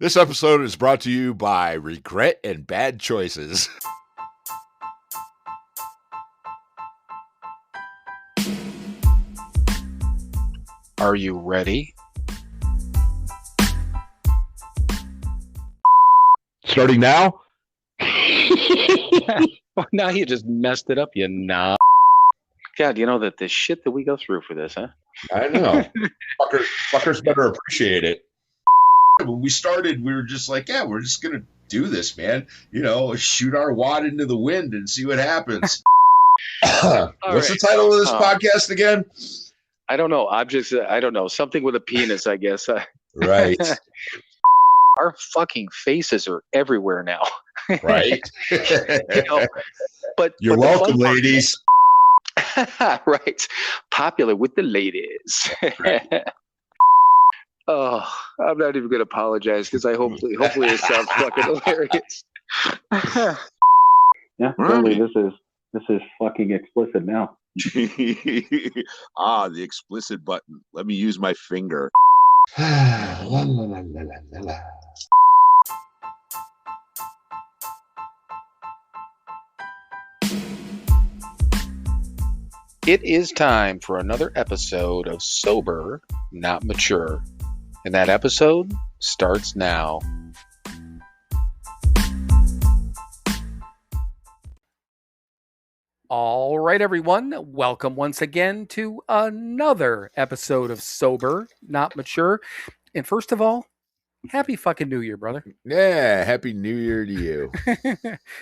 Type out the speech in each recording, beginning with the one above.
This episode is brought to you by regret and bad choices. Are you ready? Starting now? Well, now you just messed it up, you knob. God, you know that the shit that we go through for this, huh? I know. Fuckers better appreciate it. When we started, we were just like, yeah, we're just going to do this, man. You know, shoot our wad into the wind and see what happens. What's the title of this podcast again? I don't know. I don't know. Something with a penis, I guess. Right. Our fucking faces are everywhere now. Right. But you're welcome, ladies. Right. Popular with the ladies. Right. Oh, I'm not even going to apologize because hopefully it sounds fucking hilarious. Yeah, totally. This is fucking explicit now. The explicit button. Let me use my finger. La, la, la, la, la, la. It is time for another episode of Sober, Not Mature. And that episode starts now. All right, everyone. Welcome once again to another episode of Sober, Not Mature. And first of all, happy fucking New Year, brother. Yeah, happy New Year to you.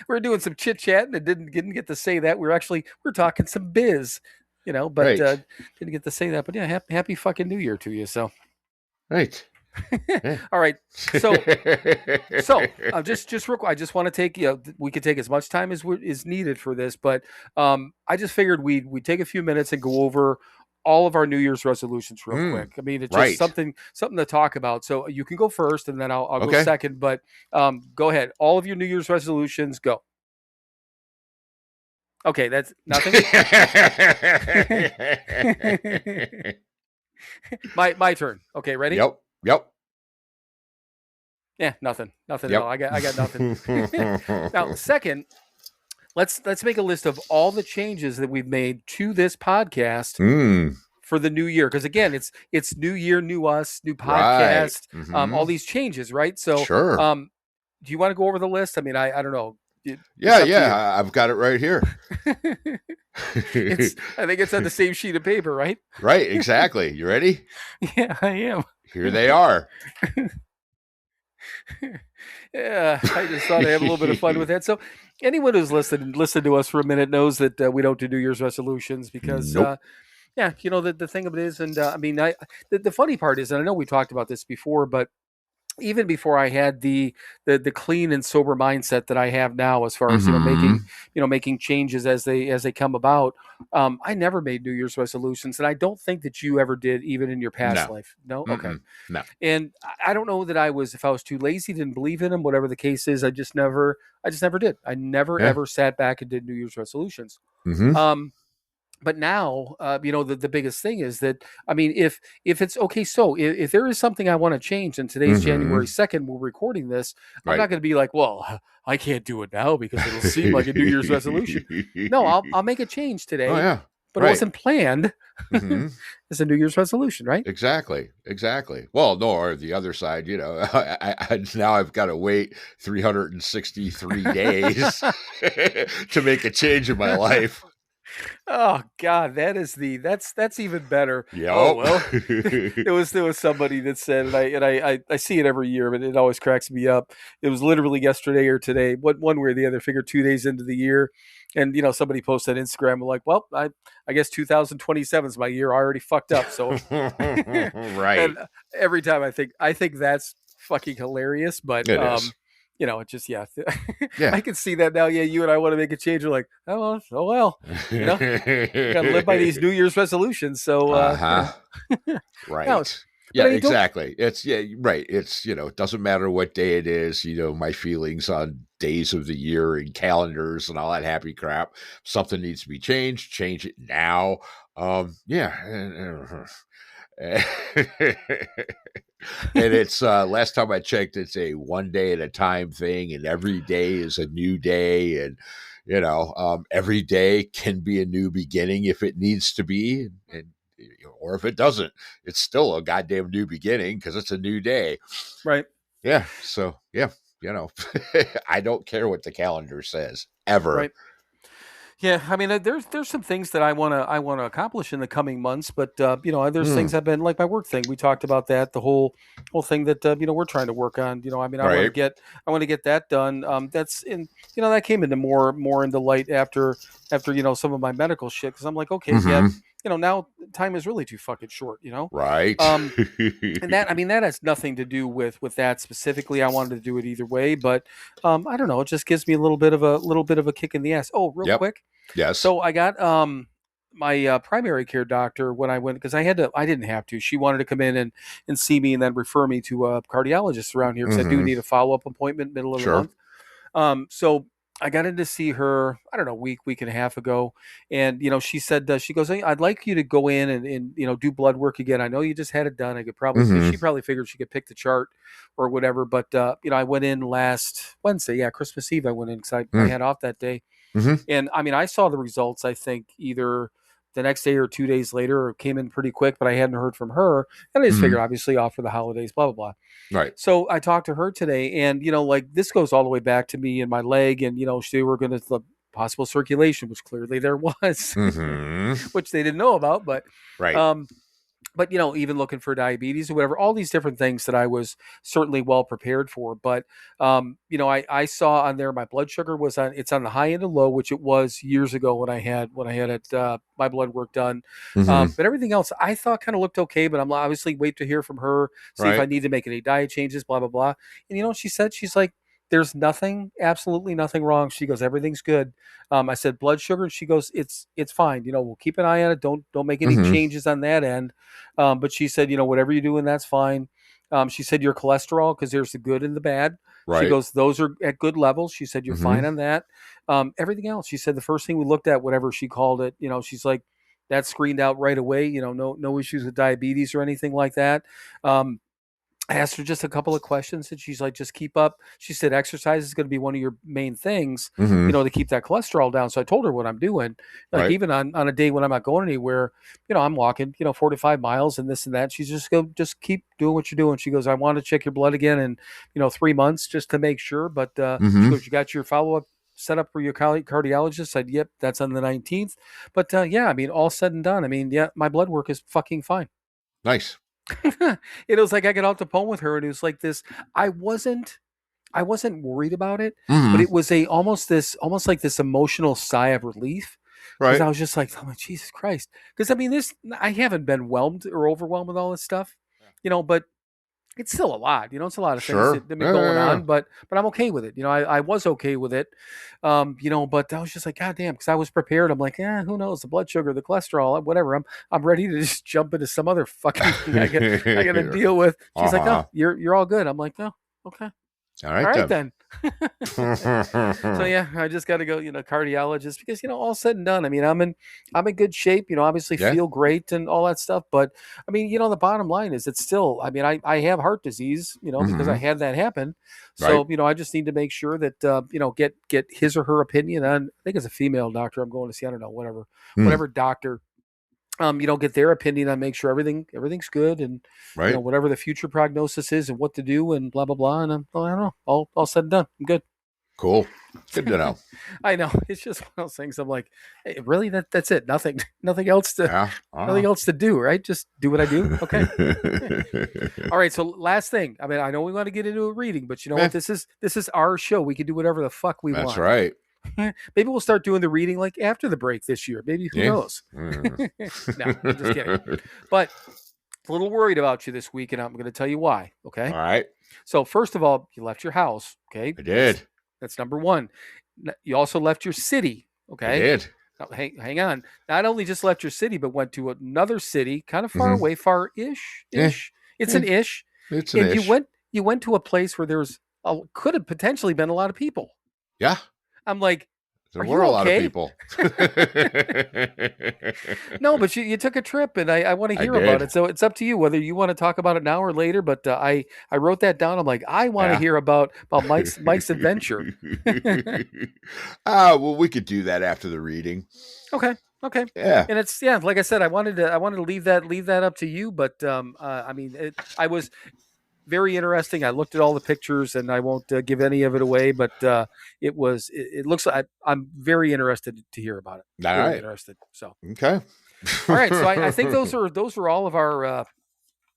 We're doing some chit chat and didn't get to say that. We're talking some biz, but Right. Didn't get to say that. But yeah, happy fucking New Year to you. So, right. Yeah. All right. So just real quick, I just want to take, we could take as much time as is needed for this, but I just figured we'd take a few minutes and go over all of our New Year's resolutions real quick. I mean, it's just something to talk about. So you can go first and then I'll go second, but go ahead. All of your New Year's resolutions, go. Okay, that's nothing. My turn. Okay, ready? Yep. Yeah, nothing at all. I got nothing. Now, second, let's make a list of all the changes that we've made to this podcast for the new year. Because again, it's new year, new us, new podcast, right. All these changes, right? So, sure. Do you want to go over the list? I mean, I don't know. Yeah, I've got it right here. I think it's on the same sheet of paper, right? Right, exactly. You ready? Yeah, I am. Here they are. Yeah, I just thought I'd have a little bit of fun with that. So anyone who's listened to us for a minute knows that we don't do New Year's resolutions because, nope. The thing of it is, and I mean, the funny part is, and I know we talked about this before, but even before I had the clean and sober mindset that I have now, as far as making changes as they come about, I never made New Year's resolutions, and I don't think that you ever did, even in your past life. No, okay, no. And I don't know that if I was too lazy, didn't believe in them, whatever the case is, I just never did. I never ever sat back and did New Year's resolutions. But now, the biggest thing is that, I mean, if it's okay, so if there is something I want to change, and today's January 2nd, we're recording this, I'm not going to be like, well, I can't do it now because it'll seem like a New Year's resolution. No, I'll make a change today. Oh, yeah. But it wasn't planned as a New Year's resolution, right? Exactly. Well, no, or the other side, now I've got to wait 363 days to make a change in my life. Oh God, that's even better. Yeah. Oh well, there was somebody that said, and I see it every year, but it always cracks me up. It was literally yesterday or today, one way or the other. Figure 2 days into the year, and somebody posted on Instagram, like, well, I guess 2027 is my year. I already fucked up. So right. And every time I think that's fucking hilarious, but it is. It just, I can see that now. Yeah, you and I want to make a change. We're like, oh well, gotta live by these New Year's resolutions. So, right. No, yeah, exactly. It's right. It's, it doesn't matter what day it is, my feelings on days of the year and calendars and all that happy crap. Something needs to be changed, change it now. And it's last time I checked, it's a one day at a time thing, and every day is a new day, and every day can be a new beginning if it needs to be, and or if it doesn't, it's still a goddamn new beginning because it's a new day. Right. Yeah. So yeah, I don't care what the calendar says ever. Right. Yeah, I mean, there's some things that I wanna accomplish in the coming months, but there's things I've been like my work thing. We talked about that, the whole thing that we're trying to work on. I mean, Right. I want to get that done. That's in that came into more into light after some of my medical shit because I'm like, okay, yeah, now time is really too fucking short. Right. And that has nothing to do with that specifically. I wanted to do it either way, but I don't know. It just gives me a little bit of a kick in the ass. Oh, real Yep. quick. Yes. So I got my primary care doctor when I went because I didn't have to. She wanted to come in and see me and then refer me to a cardiologist around here because I do need a follow up appointment middle of the month. So I got in to see her, I don't know, week and a half ago. And, she said, she goes, hey, I'd like you to go in and do blood work again. I know you just had it done. I could probably, she probably figured she could pick the chart or whatever. But, I went in last Wednesday. Yeah, Christmas Eve. I went in because I had off that day. And I mean, I saw the results, I think either the next day or 2 days later, or came in pretty quick, but I hadn't heard from her. And I just figured, obviously, off for the holidays, blah, blah, blah. Right. So I talked to her today, and, like, this goes all the way back to me and my leg, and, they were going to the possible circulation, which clearly there was, which they didn't know about, but, right. But, even looking for diabetes or whatever, all these different things that I was certainly well prepared for. But, I saw on there my blood sugar it's on the high end of low, which it was years ago when I had my blood work done. But everything else I thought kind of looked okay, but I'm obviously wait to hear from her, see if I need to make any diet changes, blah, blah, blah. And what she said? She's like, there's absolutely nothing wrong. She goes, everything's good. I said blood sugar. She goes, it's fine. We'll keep an eye on it. Don't make any changes on that end. But she said, whatever you're doing, that's fine. She said your cholesterol, because there's the good and the bad. Right. She goes, those are at good levels. She said, you're fine on that. Everything else, she said, the first thing we looked at, whatever she called it, she's like, that's screened out right away. No issues with diabetes or anything like that. I asked her just a couple of questions and she's like, just keep up. She said, exercise is going to be one of your main things, to keep that cholesterol down. So I told her what I'm doing. Like even on a day when I'm not going anywhere, I'm walking, 45 miles and this and that. She's just keep doing what you're doing. She goes, I want to check your blood again in, 3 months just to make sure. But she goes, you got your follow-up set up for your cardiologist? I said, yep, that's on the 19th. But yeah, I mean, all said and done. I mean, yeah, my blood work is fucking fine. Nice. It was like I got off the phone with her and it was like this. I wasn't worried about it, but it was almost like this emotional sigh of relief. Because I was just like, oh my Jesus Christ. Because I mean, I haven't been whelmed or overwhelmed with all this stuff, but it's still a lot, it's a lot of things that have been going on, but I'm okay with it. I was okay with it. But I was just like, God damn, because I was prepared. I'm like, who knows, the blood sugar, the cholesterol, whatever. I'm ready to just jump into some other fucking thing I got to deal with. She's like, no, you're all good. I'm like, no, okay. All right then. So yeah, I just got to go, cardiologist because all said and done. I mean, I'm in good shape. Obviously feel great and all that stuff. But I mean, the bottom line is it's still. I mean, I have heart disease, because I had that happen. So I just need to make sure that get his or her opinion on. I think it's a female doctor I'm going to see. I don't know, whatever doctor. Get their opinion on, make sure everything's good and whatever the future prognosis is and what to do and blah blah blah. And I don't know, all said and done, I'm good. Cool, good to know. I know, it's just one of those things. I'm like, hey, really, that's it. Nothing else to do, right? Just do what I do. Okay. All right. So last thing. I mean, I know we want to get into a reading, but what? This is our show. We can do whatever the fuck we want. That's right. Maybe we'll start doing the reading like after the break this year. Maybe, who knows? No, I'm just kidding. But a little worried about you this week, and I'm going to tell you why. Okay. All right. So first of all, you left your house. Okay. I did. That's number one. You also left your city. Okay. I did. Now, hang on. Not only just left your city, but went to another city, kind of far away, far-ish. It's an ish. It's an ish. You went to a place where could have potentially been a lot of people. Yeah. I'm like, There Are were you a lot of okay? people. No, but you took a trip, and I want to I hear about did. it. So it's up to you whether you want to talk about it now or later. But I wrote that down. I'm like, I want to Yeah. hear about Mike's adventure. Well, we could do that after the reading. Okay. Yeah. And it's like I said, I wanted to leave that up to you. But I mean, I was very interesting. I looked at all the pictures, and I won't give any of it away. But it looks like I'm very interested to hear about it. All Very right. interested. So Okay. all right. So I think those are all of our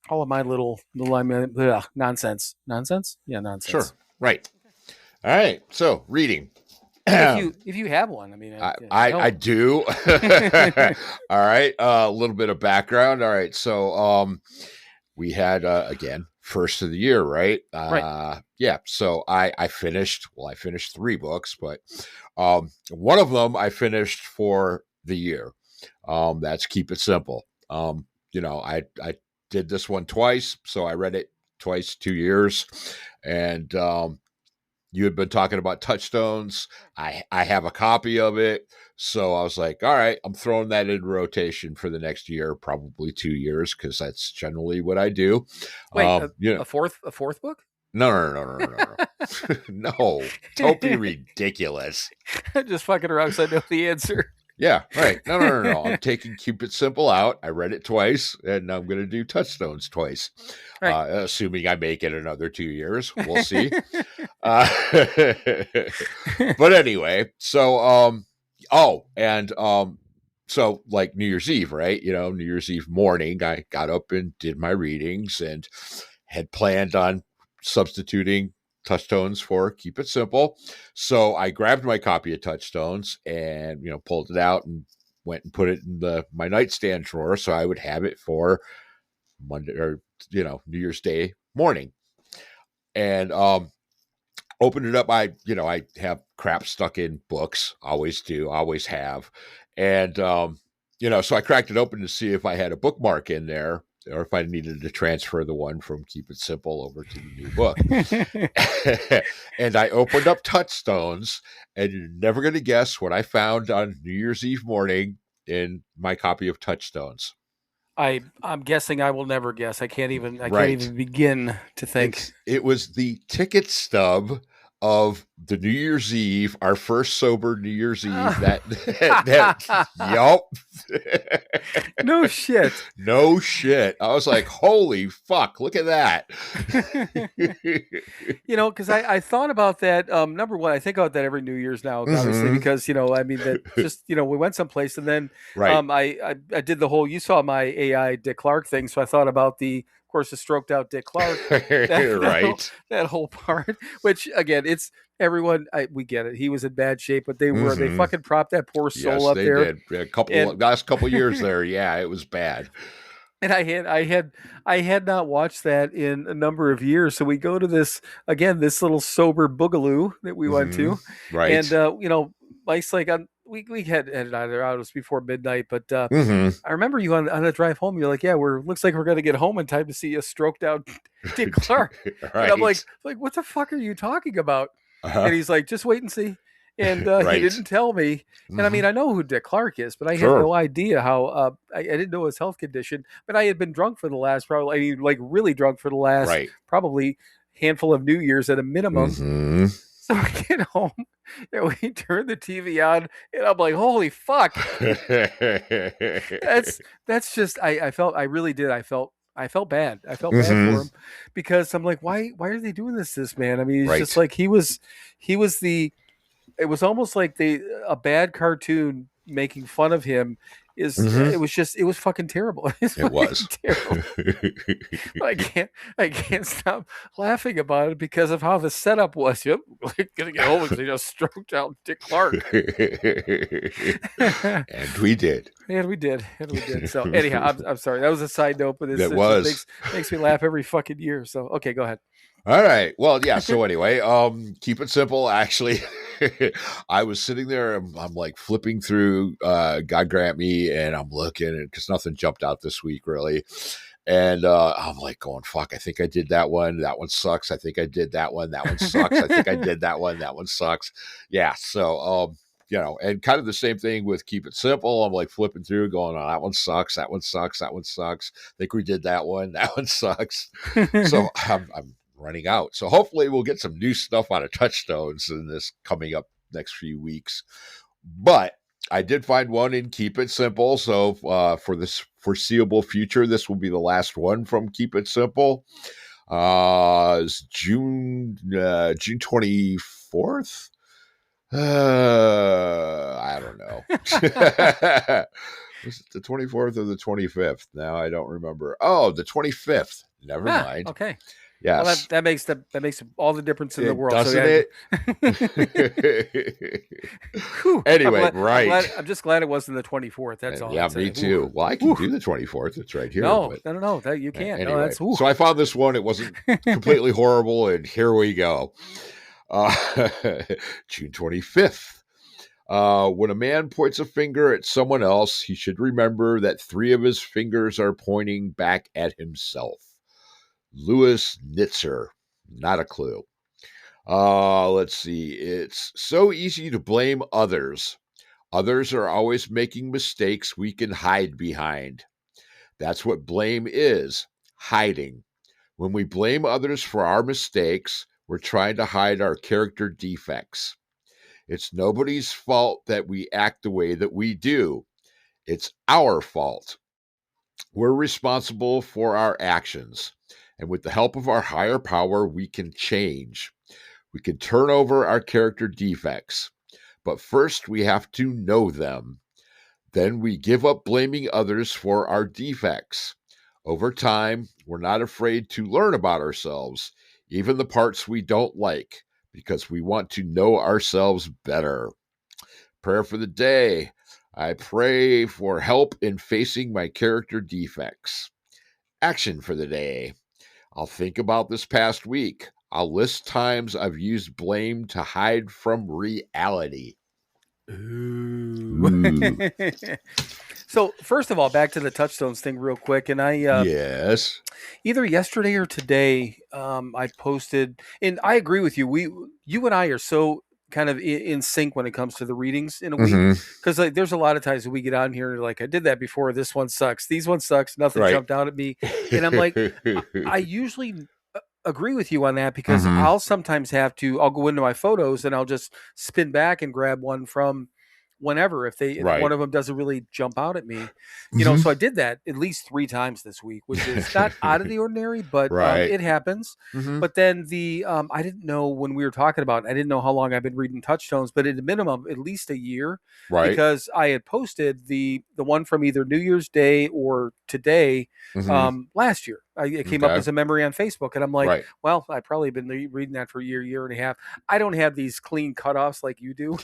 all of my little nonsense. Nonsense? Yeah, nonsense. Sure. Right. All right. So reading. If you have one, I mean, I do. All right. A little bit of background. All right. So we had again first of the year, right? Right. Yeah. So I finished 3 books, but one of them I finished for the year. That's Keep It Simple. I did this one twice, so I read it twice, 2 years, and you had been talking about touchstones. I have a copy of it. So I was like, all right, I'm throwing that in rotation for the next year, probably 2 years, because that's generally what I do. Wait, a fourth book? No. No, don't be ridiculous. I'm just fucking around because I know the answer. Yeah, right. No. I'm taking Keep It Simple out. I read it twice, and I'm going to do touchstones twice. Right. Assuming I make it another 2 years. We'll see. But anyway, so, so like New Year's Eve, right? New Year's Eve morning, I got up and did my readings and had planned on substituting Touchstones for Keep It Simple. So I grabbed my copy of Touchstones and, pulled it out and went and put it in my nightstand drawer so I would have it for Monday or, New Year's Day morning. And opened it up. I have crap stuck in books. Always do, always have. And, so I cracked it open to see if I had a bookmark in there or if I needed to transfer the one from Keep It Simple over to the new book. And I opened up Touchstones, and you're never going to guess what I found on New Year's Eve morning in my copy of Touchstones. I'm guessing I will never guess. I can't even begin to think. It was the ticket stub of the New Year's Eve, our first sober New Year's Eve. Yup. No shit. No shit. I was like, holy fuck, look at that. Because I thought about that. Number one, I think about that every New Year's now, obviously, because, I mean, that just, we went someplace and then right. I did the whole, you saw my AI Dick Clark thing. So I thought about the stroked out Dick Clark, right. That whole part, which again, it's everyone. We get it. He was in bad shape, but they fucking propped that poor soul up there. Did. Last couple years there. Yeah, it was bad. And I had not watched that in a number of years. So we go to this little sober boogaloo that we went to. Right. And, Mike's like, we had either out, it was before midnight, but I remember you on the drive home, you're like, yeah, looks like we're going to get home in time to see a stroked out Dick Clark. Right. And I'm like, what the fuck are you talking about? And he's like, just wait and see. And right. He didn't tell me. And I mean, I know who Dick Clark is, but I had no idea how, I didn't know his health condition, but I had been drunk for the last, really drunk for the last, probably handful of New Year's at a minimum. So I get home and we turn the TV on and I'm like, holy fuck. That's just, I felt bad. I felt bad for him because I'm like, why are they doing this man? I mean, it's just like, it was almost like a bad cartoon making fun of him it was fucking terrible. It was terrible. I can't stop laughing about it because of how the setup was. Yep, gonna get home and they just stroked out Dick Clark. And we did. So anyhow, I'm sorry. That was a side note, but it makes me laugh every fucking year. So okay, go ahead. All right. Well, yeah. So anyway, Keep It Simple. Actually, I was sitting there. I'm like flipping through God Grant Me, and I'm looking because nothing jumped out this week really. And I'm like going, fuck, I think I did that one. That one sucks. I think I did that one. That one sucks. I think I did that one. That one sucks. Yeah. So and kind of the same thing with Keep It Simple. I'm like flipping through, going, "Oh, that one sucks. That one sucks. That one sucks. I think we did that one. That one sucks." So I'm running out. So hopefully we'll get some new stuff out of Touchstones in this coming up next few weeks. But I did find one in Keep It Simple. So for this foreseeable future, this will be the last one from Keep It Simple. It's June 24th. I don't know. Was it the 24th or the 25th? Now I don't remember. Oh, the 25th. Never mind. Okay. Yes. Well, that makes all the difference in the world. Doesn't it? Whew. Anyway, right. I'm just glad it wasn't the 24th. That's all. Yeah, me too. Ooh. Well, I can do the 24th. It's right here. No. That you can't. Anyway, no, that's, so I found this one. It wasn't completely horrible, and here we go. June 25th. When a man points a finger at someone else, he should remember that 3 of his fingers are pointing back at himself. Louis Nitzer. Not a clue. Let's see. It's so easy to blame others. Others are always making mistakes we can hide behind. That's what blame is, hiding. When we blame others for our mistakes, we're trying to hide our character defects. It's nobody's fault that we act the way that we do. It's our fault. We're responsible for our actions. And with the help of our higher power, we can change. We can turn over our character defects. But first, we have to know them. Then we give up blaming others for our defects. Over time, we're not afraid to learn about ourselves, even the parts we don't like, because we want to know ourselves better. Prayer for the day. I pray for help in facing my character defects. Action for the day. I'll think about this past week. I'll list times I've used blame to hide from reality. Ooh. So first of all, back to the Touchstones thing real quick. And yes, either yesterday or today, I posted, and I agree with you. You and I are so kind of in sync when it comes to the readings in a week, because like there's a lot of times that we get on here and like, I did that before. This one sucks. These one sucks. Nothing jumped out at me. And I'm like, I usually agree with you on that, because I'll sometimes I'll go into my photos and I'll just spin back and grab one from whenever, if one of them doesn't really jump out at me, so I did that at least 3 times this week, which is not out of the ordinary, but it happens. But then I didn't know when we were talking about it, I didn't know how long I've been reading Touchstones, but at a minimum, at least a year, because I had posted the one from either New Year's Day or today last year. It came up as a memory on Facebook, and I'm like, well, I've probably been reading that for a year and a half. I don't have these clean cutoffs like you do.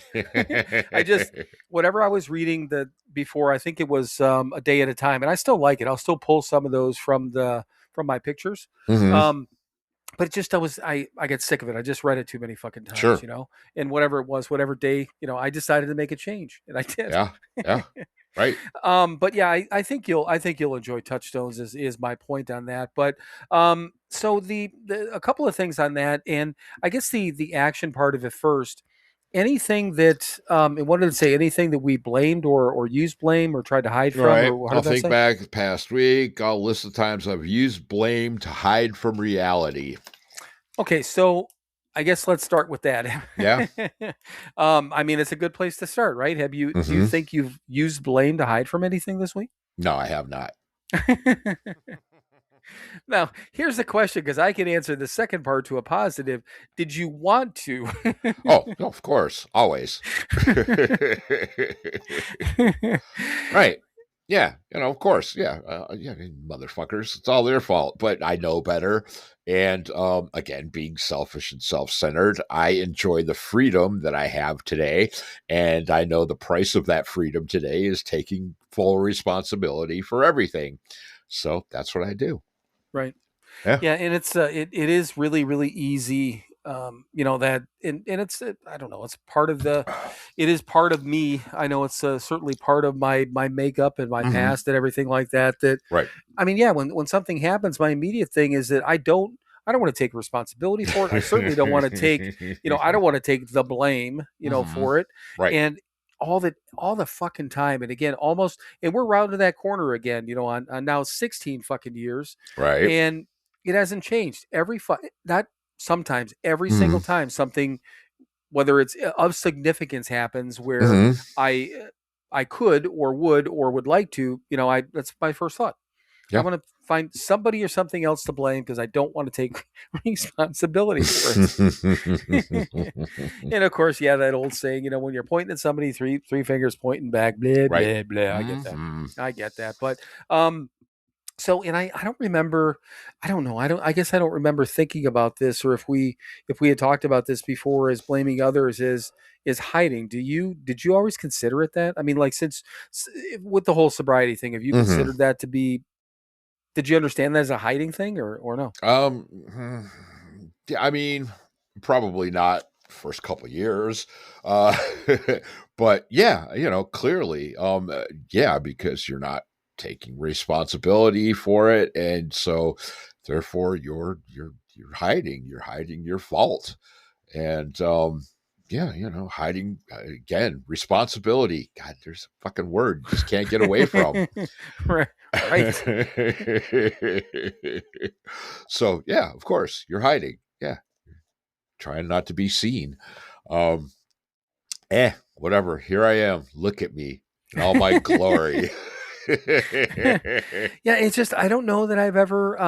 I just, whatever I was reading before, I think it was a day at a time, and I still like it. I'll still pull some of those from my pictures. But it just, I got sick of it. I just read it too many fucking times, and whatever it was, whatever day, I decided to make a change, and I did. Yeah. Right. But yeah, I think you'll enjoy Touchstones is my point on that. But so a couple of things on that, and I guess the action part of it first. Anything that I wanted to say, anything that we blamed or used blame or tried to hide from? Or I'll think back the past week. I'll list the times I've used blame to hide from reality. Okay, so I guess let's start with that. Yeah. I mean, it's a good place to start, right? Do you think you've used blame to hide from anything this week? No, I have not. Now, here's the question, because I can answer the second part to a positive. Did you want to? Oh, of course. Always. Right. Yeah. Of course. Yeah. Motherfuckers. It's all their fault. But I know better. And again, being selfish and self-centered, I enjoy the freedom that I have today. And I know the price of that freedom today is taking full responsibility for everything. So that's what I do. Right. Yeah. And it's it is really, really easy. That and it's I don't know. It's part of it is part of me. I know it's certainly part of my makeup and my past and everything like that. Right. I mean, yeah. When something happens, my immediate thing is that I don't want to take responsibility for it. I certainly don't want to take I don't want to take the blame for it. Right. And all the fucking time. And again, and we're round to that corner again, on now 16 fucking years. Right. And it hasn't changed not sometimes, every Mhm. single time something, whether it's of significance, happens where Mhm. I could or would like to, that's my first thought. Yeah. I want to find somebody or something else to blame because I don't want to take responsibility for it. And of course, that old saying, when you're pointing at somebody, three fingers pointing back, blah, Right. blah, blah. I get that. But, so, and I don't remember, I guess I don't remember thinking about this, or if we had talked about this before, as blaming others is hiding. Did you always consider it that? I mean, like, since with the whole sobriety thing, have you considered that to be, did you understand that as a hiding thing or no? I mean, probably not first couple of years. But yeah, clearly, yeah, because you're not taking responsibility for it. And so therefore you're hiding your fault. And, yeah, hiding again, responsibility. God, there's a fucking word you just can't get away from. Right. So yeah, of course you're hiding. Yeah. Trying not to be seen. Whatever. Here I am. Look at me in all my glory. Yeah, it's just, I don't know that I've ever,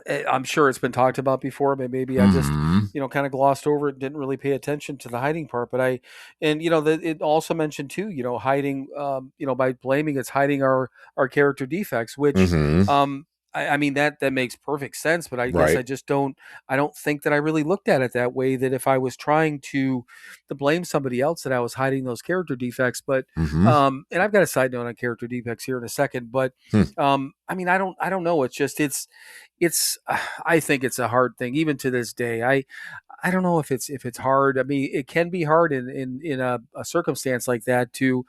I'm sure it's been talked about before, but maybe I just, kind of glossed over it, didn't really pay attention to the hiding part. But it also mentioned too, hiding, by blaming, it's hiding our character defects, which, I mean, that makes perfect sense, but I guess I just I don't think that I really looked at it that way, that if I was trying to blame somebody else, that I was hiding those character defects. But, and I've got a side note on character defects here in a second, but, I mean, I don't know. It's just, I think it's a hard thing even to this day. I don't know if it's hard. I mean, it can be hard in a circumstance like that to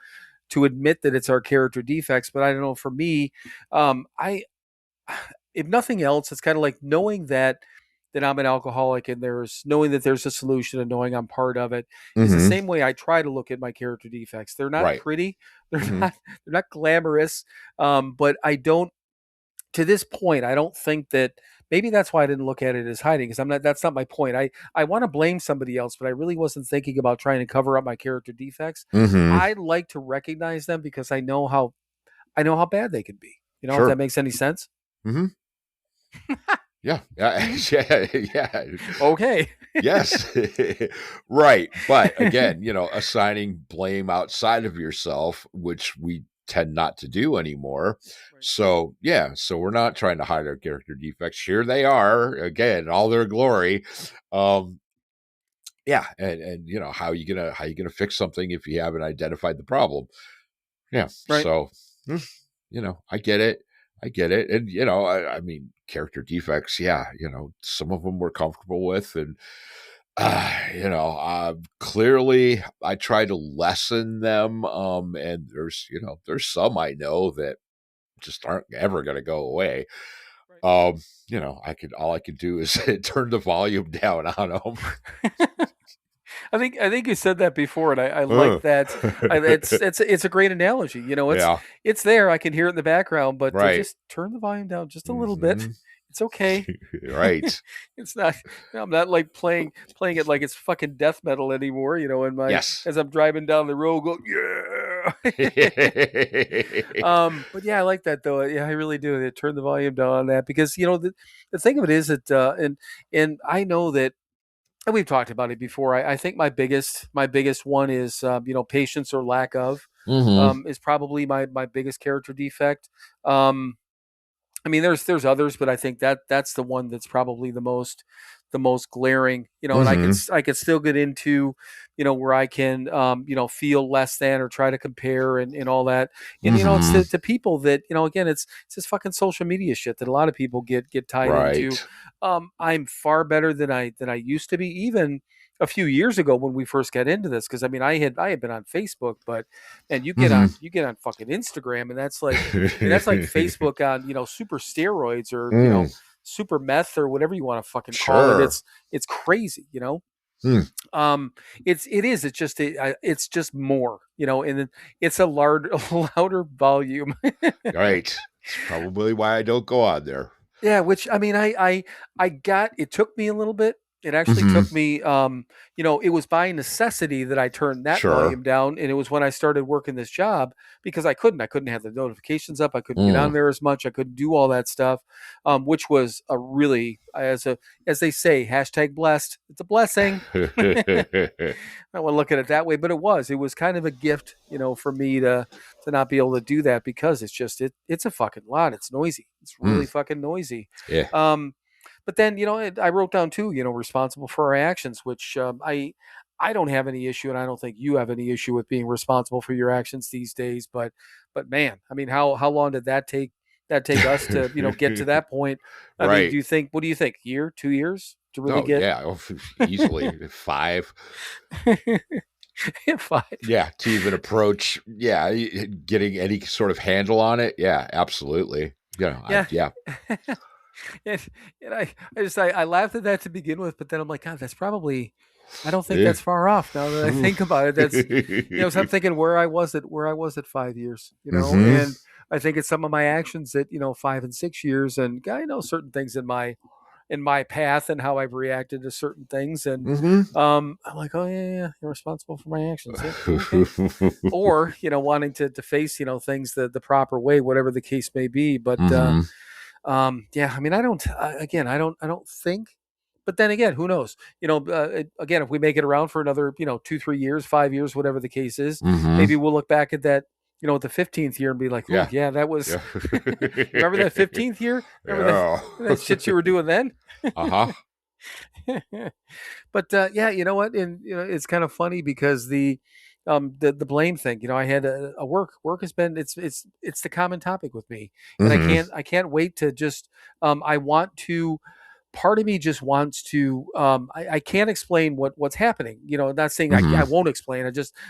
admit that it's our character defects, but I don't know, for me, if nothing else, it's kind of like knowing that I'm an alcoholic, and knowing that there's a solution, and knowing I'm part of it is the same way I try to look at my character defects. They're not pretty. They're not glamorous. But I don't, to this point, I don't think that, maybe that's why I didn't look at it as hiding, because that's not my point. I want to blame somebody else, but I really wasn't thinking about trying to cover up my character defects. I like to recognize them because I know how bad they can be. If that makes any sense. Yeah. Yeah. Okay. Yes. Right. But again, assigning blame outside of yourself, which we tend not to do anymore. Right. So yeah, so we're not trying to hide our character defects. Here they are, again, all their glory. Yeah, and how are you gonna fix something if you haven't identified the problem? Yeah. Right. So I get it. And, I mean, character defects, yeah, some of them we're comfortable with. And, clearly I try to lessen them. And there's some I know that just aren't ever going to go away. Right. All I can do is turn the volume down on them. I think you said that before, and I like that. It's a great analogy. It's there. I can hear it in the background, but just turn the volume down just a little bit. It's okay. Right. It's not. I'm not like playing it like it's fucking death metal anymore. As I'm driving down the road, go but yeah, I like that though. Yeah, I really do. Turn the volume down on that, because the thing of it is that and I know that. And we've talked about it before. I think my biggest one is patience, or lack of, is probably my biggest character defect. I mean, there's others, but I think that's the one that's probably the most glaring. And I could still get into where I can feel less than, or try to compare, and all that. And it's to people that again, it's this fucking social media shit that a lot of people get tied into. I'm far better than I used to be, even a few years ago when we first got into this. Because I mean, I had been on Facebook, and you get on fucking Instagram, and that's like Facebook on super steroids, or super meth, or whatever you want to fucking call it. It's crazy, It's just more, and it's a louder volume. Right. It's probably why I don't go on there. Yeah, which I mean, I got. It took me a little bit. It actually took me. It was by necessity that I turned that Sure. volume down, and it was when I started working this job because I couldn't have the notifications up. I couldn't get on there as much. I couldn't do all that stuff, which was a really, as they say, #blessed. It's a blessing. I don't want to look at it that way, but it was kind of a gift, for me to not be able to do that because it's just it's a fucking lot. It's noisy. It's really fucking noisy. Yeah. But then, I wrote down too, responsible for our actions, which I don't have any issue, and I don't think you have any issue with being responsible for your actions these days. But man, I mean, how long did that take us to get to that point? I mean, what do you think? Year, 2 years to really get? Yeah, easily 5. 5. Yeah, to even approach. Yeah, getting any sort of handle on it. Yeah, absolutely. Yeah. And I laughed at that to begin with, but then I'm like, God, that's probably, I don't think that's far off now that I think about it. That's, so I'm thinking where I was at 5 years, and I think it's some of my actions at, 5 and 6 years. And I know certain things in my path and how I've reacted to certain things. And I'm like, oh yeah, you're responsible for my actions. Yeah, okay. Or, wanting to face, things the proper way, whatever the case may be. But, yeah, I mean, I don't think, but then again, who knows? Again, if we make it around for another, 2, 3 years, 5 years, whatever the case is, maybe we'll look back at that, the 15th year and be like, oh, yeah, that was, remember that 15th year? Remember that shit you were doing then? But, yeah, you know what? And, it's kind of funny because the blame thing, I had a work has been, it's the common topic with me, and I can't wait to just, I want to, part of me just wants to, I can't explain what's happening, not saying I won't explain.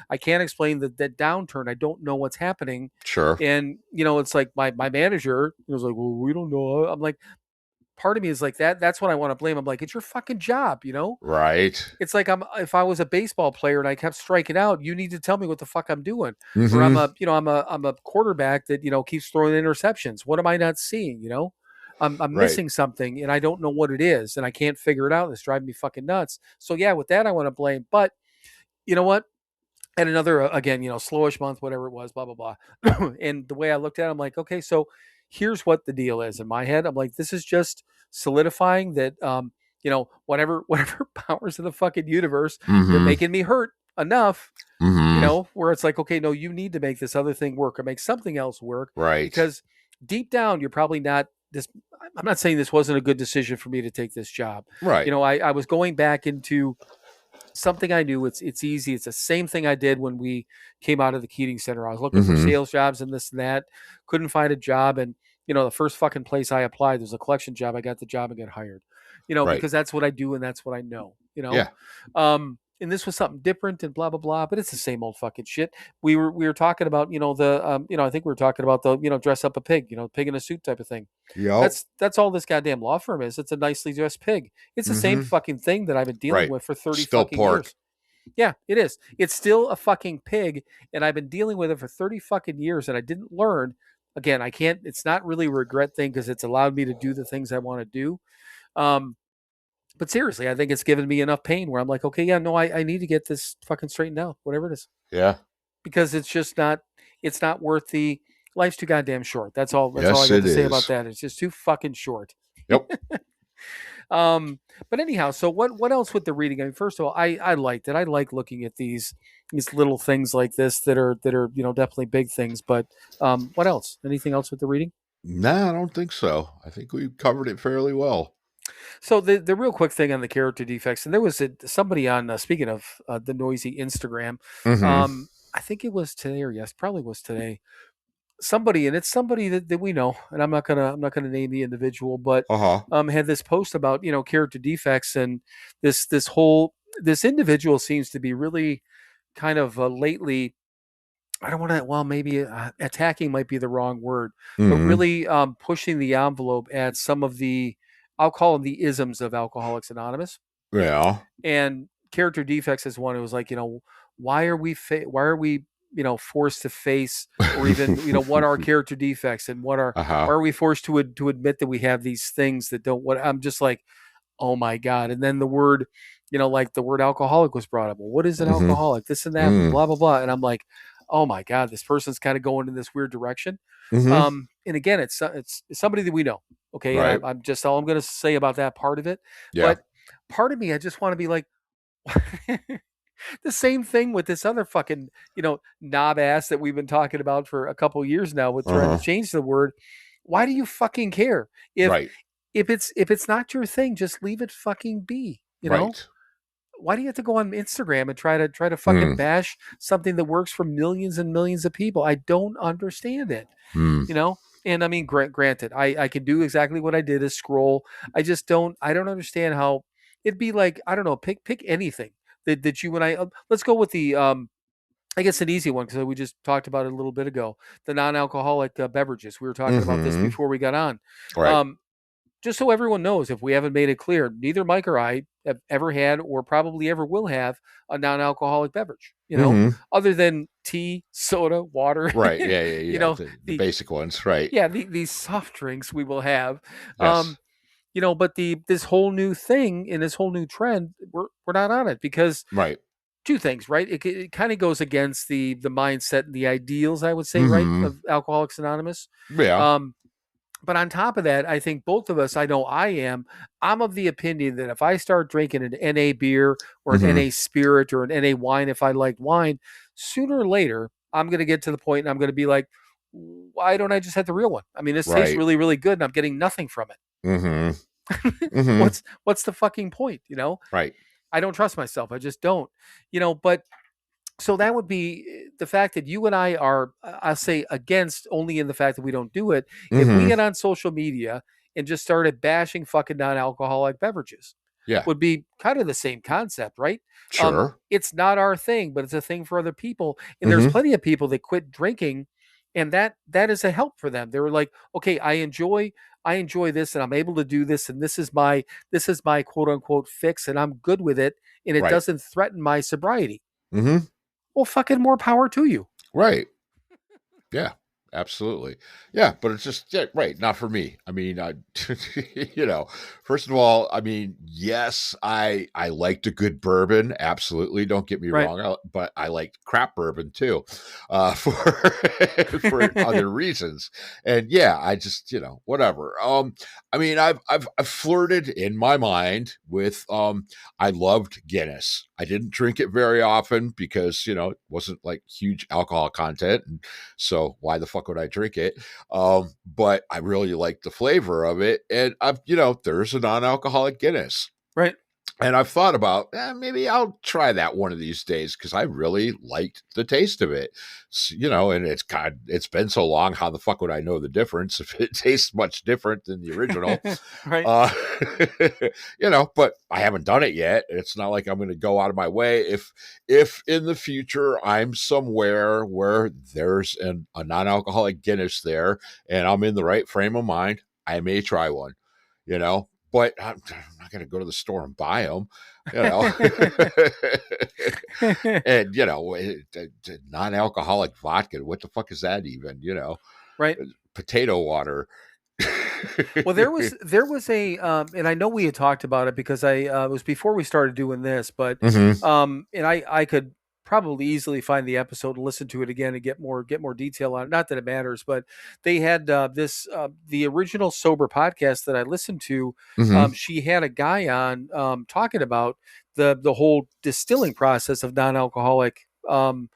I can't explain that downturn. I don't know what's happening. Sure. And, it's like my manager was like, well, we don't know. I'm like, part of me is like that's what I want to blame. I'm like, it's your fucking job, Right. It's like if I was a baseball player and I kept striking out, you need to tell me what the fuck I'm doing. Or I'm a quarterback that, keeps throwing interceptions. What am I not seeing? I'm missing something and I don't know what it is and I can't figure it out. It's driving me fucking nuts. So yeah, with that I want to blame. But you know what? And another, again, slowish month, whatever it was, blah, blah, blah. And the way I looked at it, I'm like, okay, so here's what the deal is in my head. I'm like, this is just solidifying that, whatever powers of the fucking universe, they're making me hurt enough, where it's like, okay, no, you need to make this other thing work or make something else work. Right. Because deep down, you're probably not this. I'm not saying this wasn't a good decision for me to take this job. Right. I was going back into something I knew. It's easy. It's the same thing I did when we came out of the Keating Center. I was looking for sales jobs and this and that. Couldn't find a job. And, the first fucking place I applied was a collection job. I got the job and got hired, because that's what I do and that's what I know, Yeah. And this was something different and blah, blah, blah, but it's the same old fucking shit. We were talking about, I think we were talking about the, dress up a pig, pig in a suit type of thing. Yeah. That's all this goddamn law firm is. It's a nicely dressed pig. It's the same fucking thing that I've been dealing with for 30 Still fucking pork. years. Yeah, it is. It's still a fucking pig, and I've been dealing with it for 30 fucking years, and I didn't learn. Again, I can't. It's not really a regret thing because it's allowed me to do the things I want to do. But seriously, I think it's given me enough pain where I'm like, okay, yeah, no, I need to get this fucking straightened out, whatever it is. Yeah. Because it's just not. It's not worth the. Life's too goddamn short. That's all. That's Yes, all I got to it say is. about that. It's just too fucking short. Yep. But anyhow, so what else with the reading? I mean, first of all, I liked it. I like looking at these little things like this that are definitely big things. But what else? Anything else with the reading? No, I don't think so. I think we covered it fairly well. So the real quick thing on the character defects, and there was somebody on speaking of the noisy Instagram. I think it was today or yes, probably was today. Somebody, and it's somebody that we know, and I'm not gonna name the individual, but had this post about character defects, and this individual seems to be really kind of lately. I don't want to. Well, maybe attacking might be the wrong word, but really pushing the envelope at some of the, I'll call them the isms of Alcoholics Anonymous. Yeah, and character defects is one. It was like, why are we forced to face, or even what are character defects, and why are we forced to admit that we have these things that don't. What I'm just like, oh my god. And then the word, like the word alcoholic was brought up. Well, what is an alcoholic? This and that, blah blah blah. And I'm like, oh my god, this person's kind of going in this weird direction. And again, it's somebody that we know. Okay, Right. and I'm just all I'm going to say about that part of it. Yeah. But part of me, I just want to be like, the same thing with this other fucking, knob ass that we've been talking about for a couple of years now with trying to change the word. Why do you fucking care? If it's not your thing, just leave it fucking be. Right. Why do you have to go on Instagram and try to fucking bash something that works for millions and millions of people? I don't understand it. And I mean, granted, I can do exactly what I did, is scroll. I don't understand how it'd be like, I don't know, pick anything that you and I, let's go with the, I guess an easy one, because we just talked about it a little bit ago, the non-alcoholic beverages. We were talking about this before we got on. Right. Just so everyone knows, if we haven't made it clear, neither Mike or I have ever had, or probably ever will have, a non-alcoholic beverage, other than tea, soda, water. Right. Yeah. The basic ones. Right. Yeah. These soft drinks we will have. Yes. But this whole new thing and this whole new trend, we're not on it, because right. Two things, right? It kind of goes against the mindset and the ideals, I would say, right, of Alcoholics Anonymous. Yeah. But on top of that, I think both of us, I know I'm of the opinion that if I start drinking an NA beer or an NA spirit or an NA wine, if I like wine, sooner or later, I'm going to get to the point and I'm going to be like, why don't I just have the real one? I mean, this tastes really, really good and I'm getting nothing from it. What's the fucking point? Right. I don't trust myself. I just don't, but so that would be the fact that you and I are, I'll say, against only in the fact that we don't do it. If we get on social media and just started bashing fucking non-alcoholic beverages, would be kind of the same concept, right? Sure. It's not our thing, but it's a thing for other people. And there's plenty of people that quit drinking, and that is a help for them. They were like, okay, I enjoy this, and I'm able to do this, and this is my quote unquote fix, and I'm good with it, and it doesn't threaten my sobriety. Well, fucking more power to you. Right. Yeah, absolutely. Yeah, but it's just, right. Not for me. I mean, first of all, I mean, yes, I liked a good bourbon. Absolutely. Don't get me wrong. But I liked crap bourbon too, for other reasons. And yeah, I just, whatever. I mean, I've flirted in my mind with, I loved Guinness. I didn't drink it very often because, it wasn't like huge alcohol content. And so why the fuck would I drink it? But I really liked the flavor of it. And there's a non-alcoholic Guinness. Right. And I've thought about, maybe I'll try that one of these days because I really liked the taste of it. And it's been so long. How the fuck would I know the difference if it tastes much different than the original? Right. But I haven't done it yet. It's not like I'm going to go out of my way. If in the future I'm somewhere where there's a non-alcoholic Guinness there and I'm in the right frame of mind, I may try one, but I'm not going to go to the store and buy them, and, non-alcoholic vodka. What the fuck is that even, Right. Potato water. Well, there was a, and I know we had talked about it because it was before we started doing this, but, and I could probably easily find the episode and listen to it again and get more detail on it. Not that it matters, but they had the original Sober podcast that I listened to. She had a guy on talking about the whole distilling process of non-alcoholic hard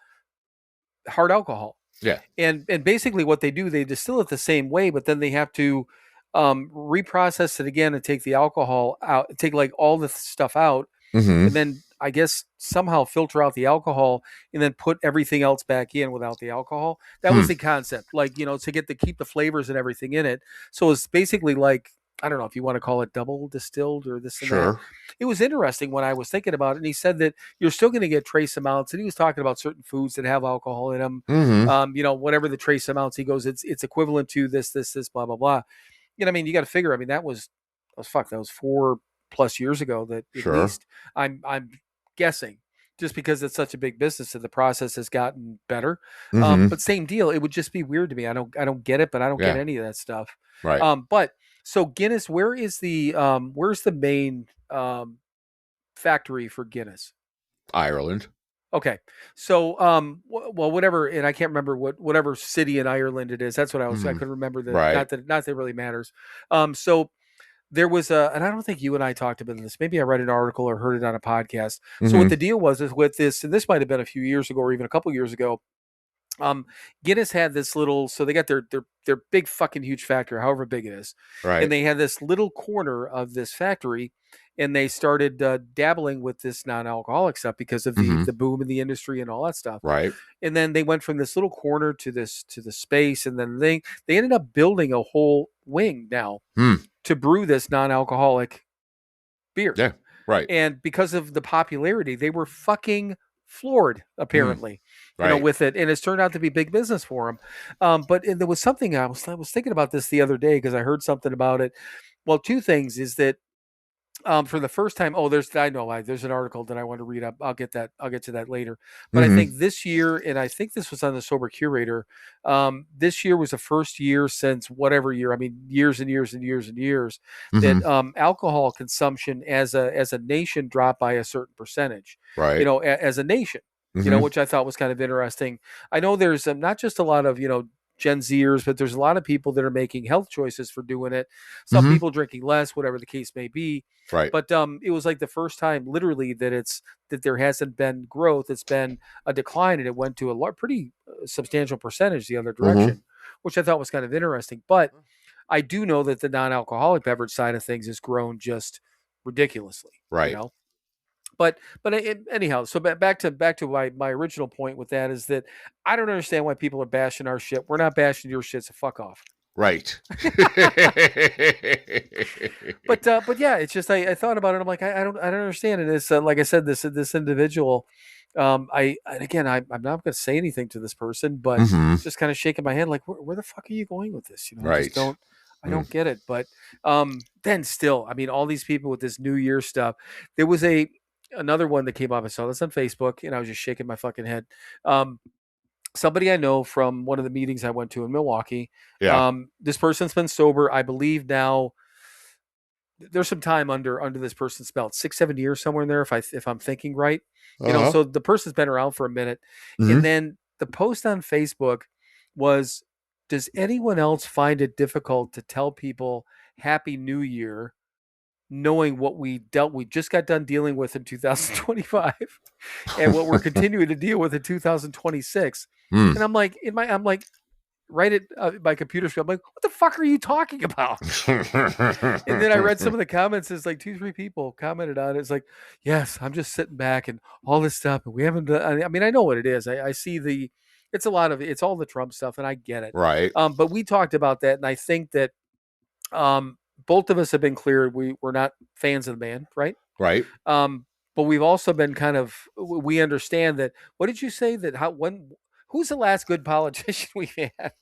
alcohol. Yeah. And basically what they do, they distill it the same way, but then they have to reprocess it again and take the alcohol out, take like all the stuff out, and then I guess somehow filter out the alcohol and then put everything else back in without the alcohol. That was the concept, like, to keep the flavors and everything in it. So it's basically like, I don't know if you want to call it double distilled or this and that. It was interesting when I was thinking about it. And he said that you're still going to get trace amounts. And he was talking about certain foods that have alcohol in them. Whatever the trace amounts, he goes, it's equivalent to this, blah, blah, blah. I mean, you got to figure, that was 4+ years ago that at least I'm guessing, just because it's such a big business and the process has gotten better. Mhm. But same deal. It would just be weird to me. I don't get it, but I don't get Yeah. any of that stuff. Right. But so Guinness, where's the main factory for Guinness? Ireland. Okay. So, well, whatever, and I can't remember whatever city in Ireland it is. That's what I Mhm. couldn't remember Right. not that it really matters. So there was and I don't think you and I talked about this. Maybe I read an article or heard it on a podcast. So what Mhm. the deal was is with this, and this might have been a few years ago or even a couple years ago. Guinness had this little, so they got their big fucking huge factory, however big it is, Right. and they had this little corner of this factory, and they started dabbling with this non-alcoholic stuff because of Mhm. the boom in the industry and all that stuff. Right. And then they went from this little corner to the space, and then they ended up building a whole wing now Hmm. to brew this non-alcoholic beer. Yeah. Right. And because of the popularity, they were fucking floored, apparently, Right. with it. And it's turned out to be big business for them. But there was something I was thinking about this the other day because I heard something about it. Well, two things is that for the first time, there's an article that I want to read up. I'll get to that later. But I Mhm. think this year, and I think this was on the Sober Curator, this year was the first year since whatever year, I mean, years and years and years and years, Mhm. that alcohol consumption as a nation dropped by a certain percentage, Right. as a nation, Mhm. which I thought was kind of interesting. I know there's not just a lot of, Gen Zers, but there's a lot of people that are making health choices for doing it. Some Mhm. people drinking less, whatever the case may be. Right. But it was like the first time, literally, that there hasn't been growth. It's been a decline, and it went to a pretty substantial percentage the other direction, which I thought was kind of interesting. But I do know that the non-alcoholic beverage side of things has grown just ridiculously. Right. But anyhow, so back to my original point with that is that I don't understand why people are bashing our shit. We're not bashing your shit, so fuck off. Right. But yeah, it's just I thought about it. I'm like I don't understand. And it's like I said, this individual. I'm not going to say anything to this person, but Mhm. just kind of shaking my head like where the fuck are you going with this? I Right. just I don't get it. But then still, I mean, all these people with this New Year stuff. There was another one that came up. I saw this on Facebook, and I was just shaking my fucking head. Somebody I know from one of the meetings I went to in Milwaukee. Yeah. This person's been sober, I believe now. There's some time under this person's belt, 6-7 years somewhere in there, if I'm thinking right. Uh-huh. So the person's been around for a minute, Mhm. and then the post on Facebook was, "Does anyone else find it difficult to tell people Happy New Year, knowing what we just got done dealing with in 2025, and what we're continuing to deal with in 2026?" Hmm. And I'm like, right at my computer screen, I'm like, what the fuck are you talking about? And then I read some of the comments. It's like 2-3 people commented on it. It's like, yes, I'm just sitting back and all this stuff, and we haven't done. I mean, I know what it is. I see it's all the Trump stuff, and I get it. Right. But we talked about that, and I think that both of us have been clear we're not fans of the man, right? Right. But we've also been we understand that. What did you say that who's the last good politician we've had?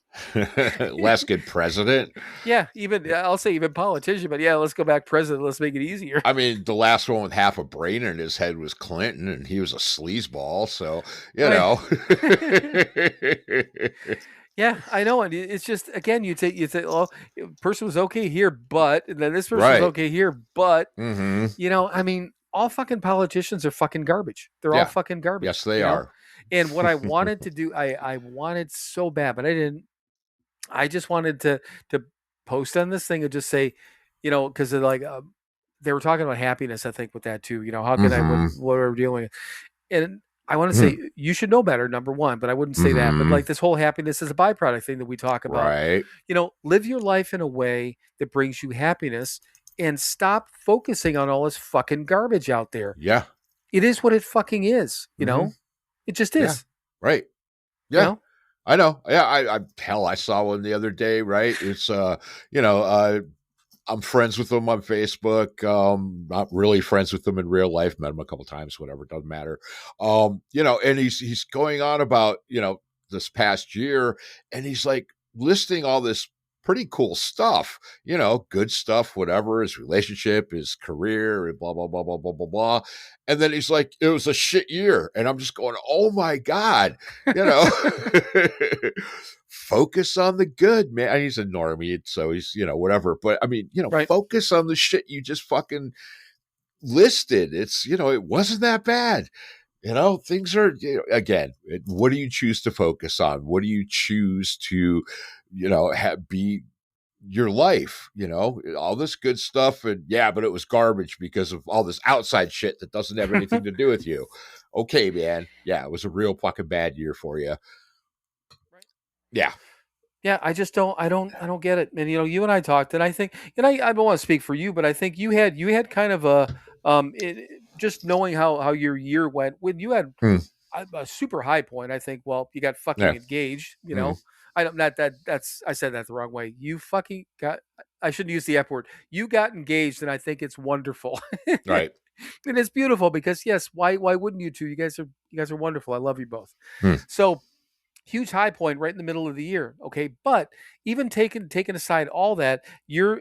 Last good president. Yeah, I'll say even politician, but yeah, let's go back president. Let's make it easier. I mean, the last one with half a brain in his head was Clinton, and he was a sleazeball. So Right. know. Yeah, I know, and it's just again, you say, oh, person was okay here, but and then this person Right. was okay here, but Mhm. I mean, all fucking politicians are fucking garbage. They're all Yeah. fucking garbage. Yes, they are. And what I wanted to do, I wanted so bad, but I didn't. I just wanted to post on this thing and just say, because like they were talking about happiness, I think, with that too. How can I Mhm. what we're dealing with, and I want to say you should know better, number one, but I wouldn't say that. But Mhm. like this whole happiness is a byproduct thing that we talk about. Right. Live your life in a way that brings you happiness, and stop focusing on all this fucking garbage out there. Yeah. It is what it fucking is. Mhm. It just Yeah. is. Right. You Yeah. know? I know. Yeah. I saw one the other day. Right. It's I'm friends with him on Facebook. Not really friends with him in real life. Met him a couple times, whatever, doesn't matter. And he's going on about, this past year, and he's like listing all this pretty cool stuff, good stuff, whatever, his relationship, his career, and blah, blah, blah, blah, blah, blah, blah. And then he's like, it was a shit year. And I'm just going, oh my God, focus on the good, man. And he's a normie, so he's, whatever. But I mean, Right. focus on the shit you just fucking listed. It's, it wasn't that bad. Things are, again, what do you choose to focus on? What do you choose to, be your life, all this good stuff. And yeah, but it was garbage because of all this outside shit that doesn't have anything to do with you. Okay, man. Yeah, it was a real fucking bad year for you. Right. Yeah. Yeah, I just I don't get it. And you and I talked, and I think, and I don't want to speak for you, but I think you had kind of a just knowing how your year went when you had a super high point. I think, well, you got fucking engaged. I don't that's I said that the wrong way. You fucking got. I shouldn't use the F word. You got engaged, and I think it's wonderful. Right. And it's beautiful because yes, why wouldn't you two? You guys are wonderful. I love you both. So. Huge high point right in the middle of the year. Okay. But even taking aside all that,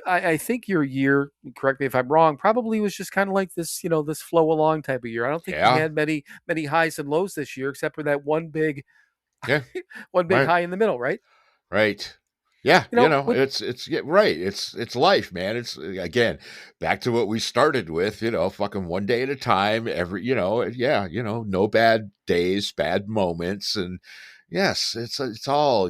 I think your year, correct me if I'm wrong, probably was just kind of like this, this flow along type of year. I don't think you had many highs and lows this year, except for that one big high in the middle, right? Right. Yeah. It's right. It's life, man. It's again, back to what we started with, fucking one day at a time, no bad days, bad moments. And yes, it's all,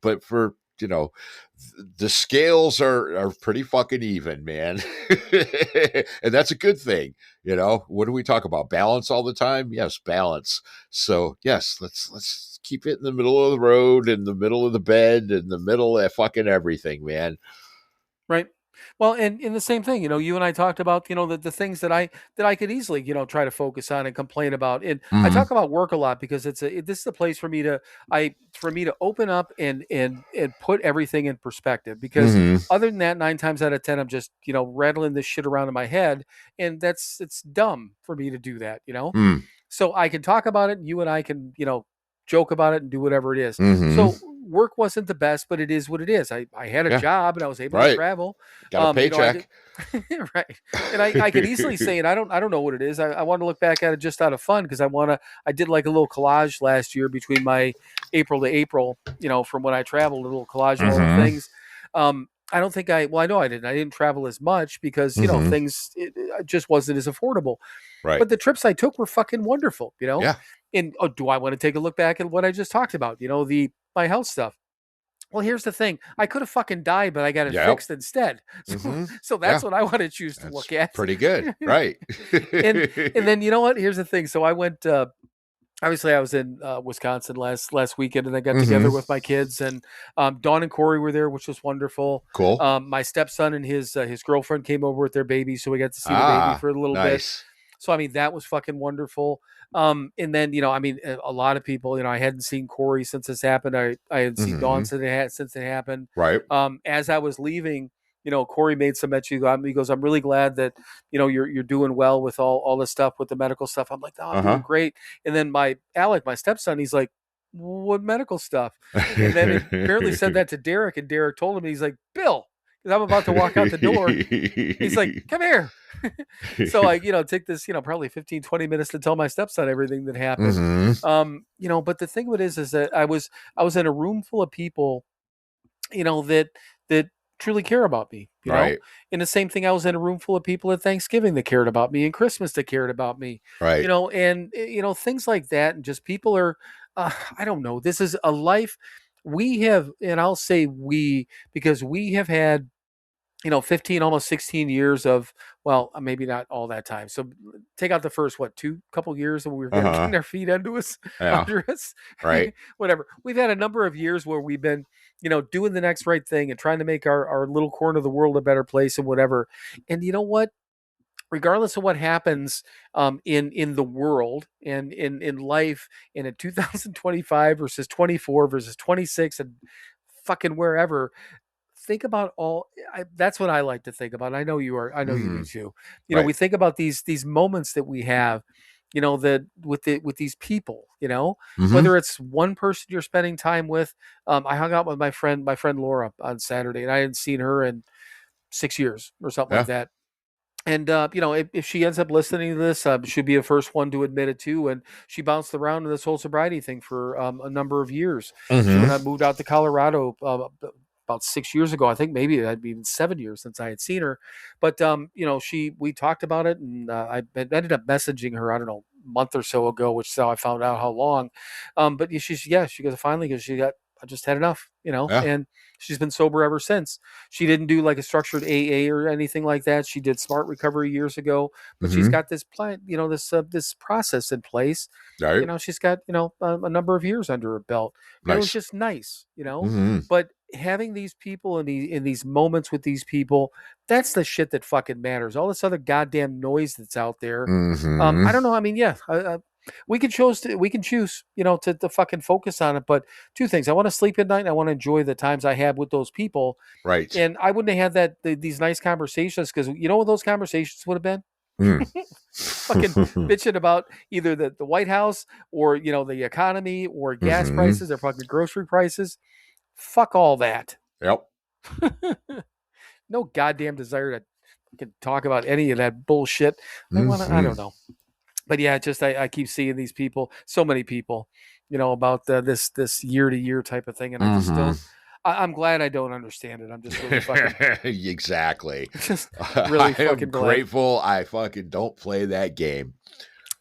but for, the scales are pretty fucking even, man. And that's a good thing. What do we talk about? Balance all the time? Yes, balance. So yes, let's keep it in the middle of the road, in the middle of the bed, in the middle of fucking everything, man. Right. Well, and in the same thing, you and I talked about, the things that I could easily, try to focus on and complain about. And I talk about work a lot because this is a place for me to open up and put everything in perspective. Because other than that, 9 times out of 10, I'm just, rattling this shit around in my head, and it's dumb for me to do that, So I can talk about it, and you and I can, joke about it and do whatever it is. So work wasn't the best, but it is what it is. I had a job and I was able to travel. Got a paycheck. Right. And I could easily say, and I don't know what it is. I want to look back at it just out of fun because I did like a little collage last year between my April to April, from when I traveled, a little collage of all the things. I don't think I know I didn't. I didn't travel as much because, things it just wasn't as affordable. Right. But the trips I took were fucking wonderful, Yeah. And do I want to take a look back at what I just talked about? My health stuff. Well, here's the thing. I could have fucking died, but I got it fixed instead. So that's what I want to choose to look at. Pretty good. Right. and then, you know what? Here's the thing. So I went, obviously I was in Wisconsin last weekend, and I got together with my kids, and Dawn and Corey were there, which was wonderful. Cool. My stepson and his girlfriend came over with their baby. So we got to see the baby for a little bit. So, I mean, that was fucking wonderful. And then, a lot of people, I hadn't seen Corey since this happened. I hadn't seen Dawn since it happened. Right. As I was leaving, Corey made some mention. He goes, I'm really glad that, you're doing well with all the stuff with the medical stuff. I'm like, oh, I'm doing great. And then my stepson, he's like, what medical stuff? And then he apparently said that to Derek, and Derek told him, he's like, Bill, because I'm about to walk out the door. He's like, come here. So I, take this, probably 15, 20 minutes to tell my stepson everything that happened. But the thing of it is that I was in a room full of people, that truly care about me, right. And the same thing, I was in a room full of people at Thanksgiving that cared about me, and Christmas that cared about me, right. And things like that. And just people are, I don't know, this is a life we have, and I'll say we, because we have had, 15, almost 16 years of, well, maybe not all that time. So take out the first, couple years when we were getting our feet under us, right? Whatever. We've had a number of years where we've been, doing the next right thing and trying to make our little corner of the world a better place and whatever. And you know what? Regardless of what happens in the world and in life, and in 2025 versus 24 versus 26 and fucking wherever, think about that's what I like to think about. I know you are. I know you do too. We think about these moments that we have, that with these people, Mhm. whether it's one person you're spending time with. I hung out with my friend Laura on Saturday, and I hadn't seen her in 6 years or something Yeah. like that. And if she ends up listening to this, she'll be the first one to admit it too. And she bounced around in this whole sobriety thing for a number of years. She Mhm. when I moved out to Colorado about 6 years ago, I think maybe it had been 7 years since I had seen her. But we talked about it, and I ended up messaging her, I don't know, a month or so ago, which is how I found out how long. But she goes finally because I just had enough, Yeah. and she's been sober ever since. She didn't do like a structured AA or anything like that. She did Smart Recovery years ago, but she's Mhm. got this plan, this process in place. Right. She's got a number of years under her belt, and it was Nice. just nice. Mhm. But having these people in these moments with these people, that's the shit that fucking matters. All this other goddamn noise that's out there. Mhm. I don't know. I mean, yeah, we can choose to fucking focus on it. But two things: I want to sleep at night, and I want to enjoy the times I have with those people. Right. And I wouldn't have had these nice conversations because you know what those conversations would have been? Mm. Fucking bitching about either the White House or the economy or gas Mhm. prices or fucking grocery prices. Fuck all that. Yep. No goddamn desire to fucking talk about any of that bullshit. I Mhm. don't know. But yeah, I keep seeing these people, so many people, about this year to year type of thing, and I just Mhm. don't. I'm glad I don't understand it. I'm just really fucking, Exactly. just really I fucking am glad. grateful I fucking don't play that game.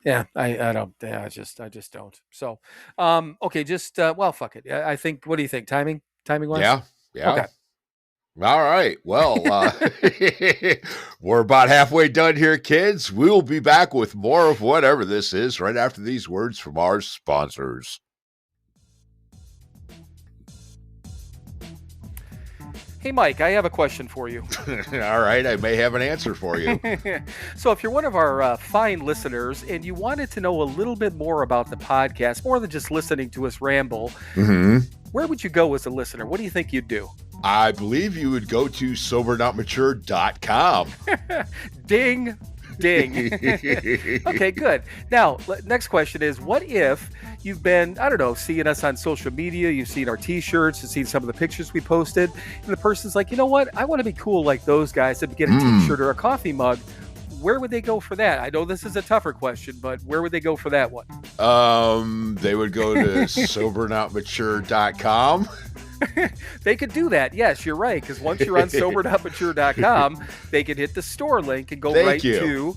Yeah, I don't. Yeah, I just don't. So, okay, just well, fuck it. I think. What do you think? Timing wise? Yeah. Yeah. Okay. All right. Well, we're about halfway done here, kids. We'll be back with more of whatever this is right after these words from our sponsors. Hey, Mike, I have a question for you. All right. I may have an answer for you. So, if you're one of our fine listeners and you wanted to know a little bit more about the podcast, more than just listening to us ramble, where would you go as a listener? What do you think you'd do? I believe you would go to SoberNotMature.com. Ding, ding. Okay, good. Now, next question is, what if you've been, I don't know, seeing us on social media, you've seen our t-shirts, you've seen some of the pictures we posted, and the person's like, you know what, I want to be cool like those guys and get a t-shirt or a coffee mug. Where would they go for that? I know this is a tougher question, but where would they go for that one? They would go to SoberNotMature.com. They could do that. Yes, you're right. Because once you're on SoberNotMature.com, they can hit the store link and go to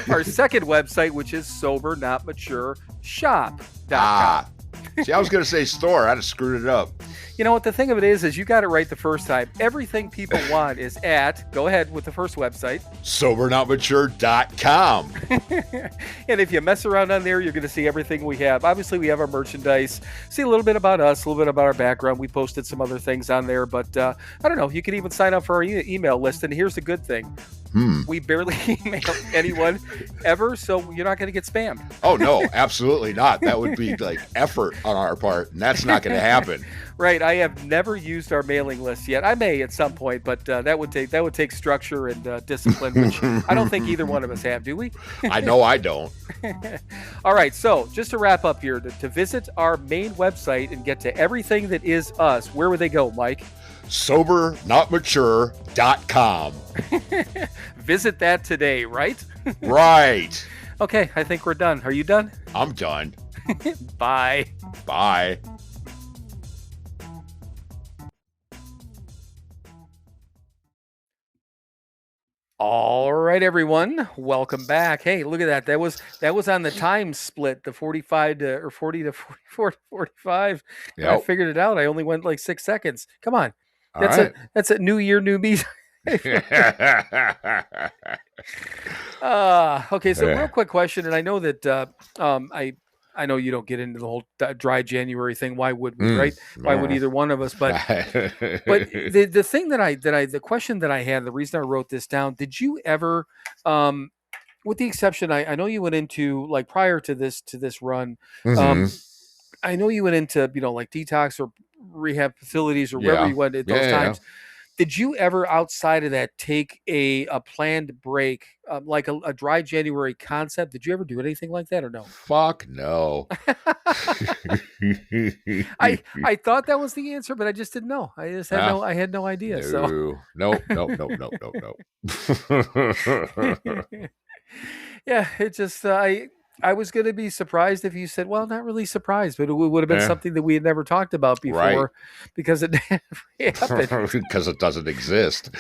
our second website, which is SoberNotMatureShop.com. See, I was going to say store. I'd have screwed it up. You know what? The thing of it is you got it right the first time. Everything people want is go ahead with the first website. SoberNotMature.com. And if you mess around on there, you're going to see everything we have. Obviously, we have our merchandise. See a little bit about us, a little bit about our background. We posted some other things on there. But I don't know. You can even sign up for our email list. And here's the good thing. We barely email anyone ever, so you're not going to get spammed. Oh, no, absolutely not. That would be like effort on our part, and that's not going to happen. Right. I have never used our mailing list yet. I may at some point, but that would take structure and discipline, which I don't think either one of us have, do we? I know I don't. All right. So just to wrap up here, to visit our main website and get to everything that is us, where would they go, Mike? SoberNotMature.com. Visit that today, right? Right. Okay, I think we're done. Are you done? I'm done. Bye. Bye. All right, everyone, welcome back. Hey, look at that. That was on the time split, the 45 to or 40 to 44 to 45. Yep. I figured it out. I only went like 6 seconds. Come on. That's a new year, new me. Okay, so real quick question, and I know that I know you don't get into the whole dry January thing. Why would we, right? Why would either one of us? But the thing the question that I had, the reason I wrote this down, did you ever, with the exception, I know you went into, like, prior to this run, I know you went into, like detox or rehab facilities or wherever you went at those times. Did you ever, outside of that, take a planned break, like a dry January concept? Did you ever do anything like that or no? Fuck no. I thought that was the answer, but I just didn't know. I just had Ah, I had no idea. So no, no. yeah, it just I was going to be surprised if you said, well, not really surprised, but it would have been Yeah. something that we had never talked about before, Right. because it never happened. Because it doesn't exist.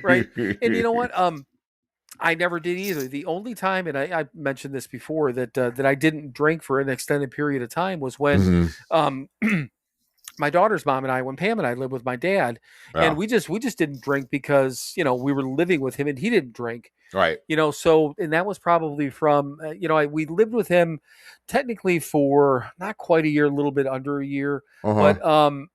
Right. And you know what? I never did either. The only time, and I mentioned this before, that that I didn't drink for an extended period of time was when Mhm. um, my daughter's mom and I, when Pam and I lived with my dad, Yeah. and we just didn't drink because, you know, we were living with him and he didn't drink. Right. You know, so, and that was probably from, you know, we lived with him technically for not quite a year, a little bit under a year, Uh-huh. but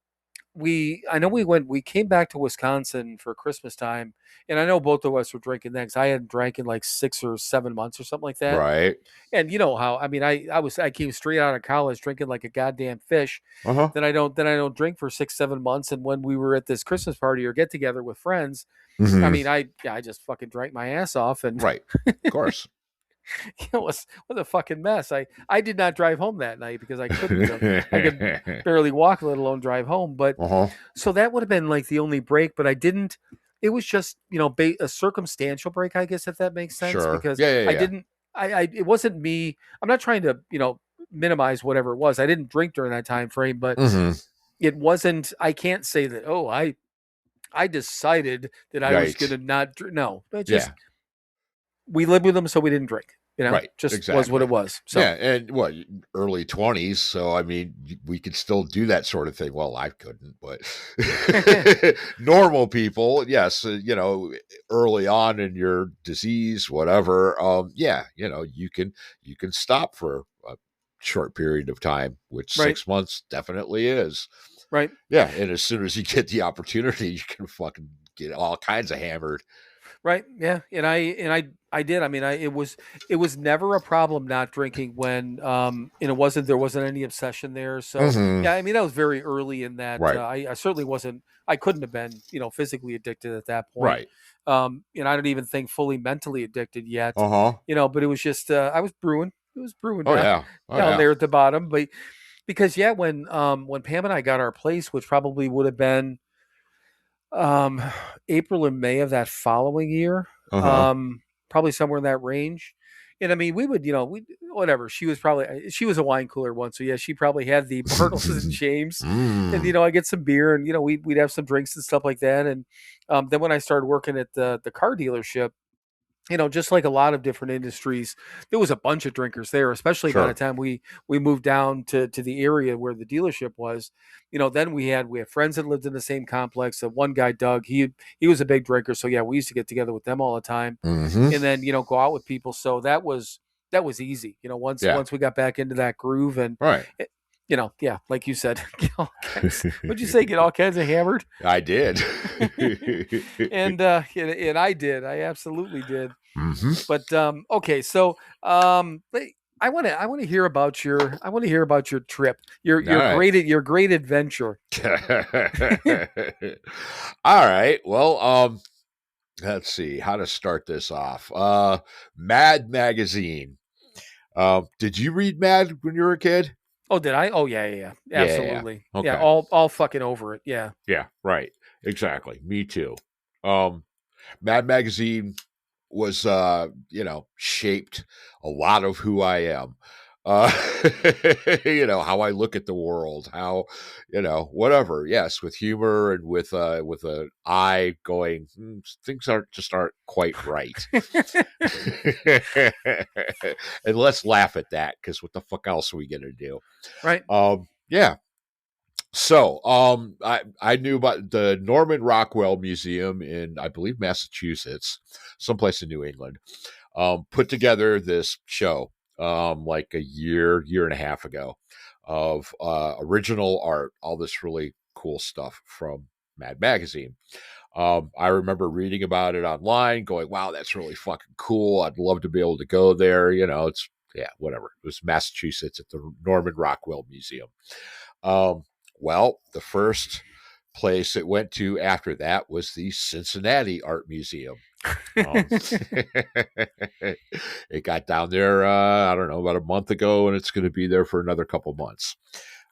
I know we came back to Wisconsin for Christmas time, and I know both of us were drinking then, because I hadn't drank in like 6 or 7 months or something like that. Right. And you know how, I mean, I came straight out of college drinking like a goddamn fish. Uh-huh. Then I don't drink for 6, 7 months. And when we were at this Christmas party or get together with friends, Mhm. I mean, I just fucking drank my ass off, and Right. Of course. it was a fucking mess. I did not drive home that night because I couldn't. I could barely walk, let alone drive home. But Uh-huh. so that would have been like the only break. But I didn't. It was just, you know, a circumstantial break, I guess, if that makes sense. Sure. Because Yeah. I didn't. It wasn't me. I'm not trying to, you know, minimize whatever it was. I didn't drink during that time frame, but Mhm. it wasn't. I can't say that. Oh, I decided that I was Right. going to not. No, it just Yeah. we lived with them, so we didn't drink. You know, Right, just was exactly. what it was. So Yeah, and what, early 20s, so I mean, we could still do that sort of thing. Well, I couldn't, but normal people, yes, you know, early on in your disease, whatever, yeah, you know, you can stop for a short period of time, which Right. 6 months definitely is. right. Yeah, and as soon as you get the opportunity, you can fucking get all kinds of hammered. Right. Yeah. And I did. I mean, it was never a problem not drinking when, and there wasn't any obsession there. So Mhm. yeah, I mean, that was very early in that. Right. I certainly wasn't, I couldn't have been, you know, physically addicted at that point. Right. And I don't even think fully mentally addicted yet, Uh-huh. you know, but it was just, I was brewing. It was brewing Oh, down, yeah. Oh, down yeah. there at the bottom. But because yeah, when Pam and I got our place, which probably would have been, um, April and May of that following year, Uh-huh. probably somewhere in that range. And I mean, we would, you know, whatever. She was a wine cooler once, so yeah, she probably had the Bartles and James, and you know, I get some beer, and you know, we'd have some drinks and stuff like that. And then when I started working at the car dealership, you know, just like a lot of different industries, there was a bunch of drinkers there, especially by the Sure. time we moved down to the area where the dealership was. You know, then we had friends that lived in the same complex. One guy, Doug, he was a big drinker, so yeah, we used to get together with them all the time, Mhm. and then, you know, go out with people. So that was easy. You know, once Yeah. we got back into that groove, and Right. you know, yeah, like you said, get all kinds, what'd you say? Get all kinds of hammered. I did. And I did. I absolutely did. Mhm. But okay, so I want to hear about your trip, your All right. great adventure. All right. Well, let's see how to start this off. Mad Magazine. Did you read Mad when you were a kid? Oh, did I? Oh, yeah. Yeah. Absolutely. Okay. Yeah, all fucking over it. Yeah. Yeah, right. Exactly. Me too. Mad Magazine was you know, shaped a lot of who I am. Uh you know, how I look at the world, how, you know, whatever. Yes, with humor and with an eye going, things aren't quite right. And let's laugh at that, because what the fuck else are we gonna do? Right. Yeah. So, I knew about the Norman Rockwell Museum in, I believe, Massachusetts, someplace in New England, put together this show, like a year and a half ago, of original art, all this really cool stuff from Mad Magazine. I remember reading about it online, going, "Wow, that's really fucking cool. I'd love to be able to go there." You know, it's, yeah, whatever. It was Massachusetts at the Norman Rockwell Museum. Well, the first place it went to after that was the Cincinnati Art Museum. It got down there, I don't know, about a month ago, and it's going to be there for another couple months.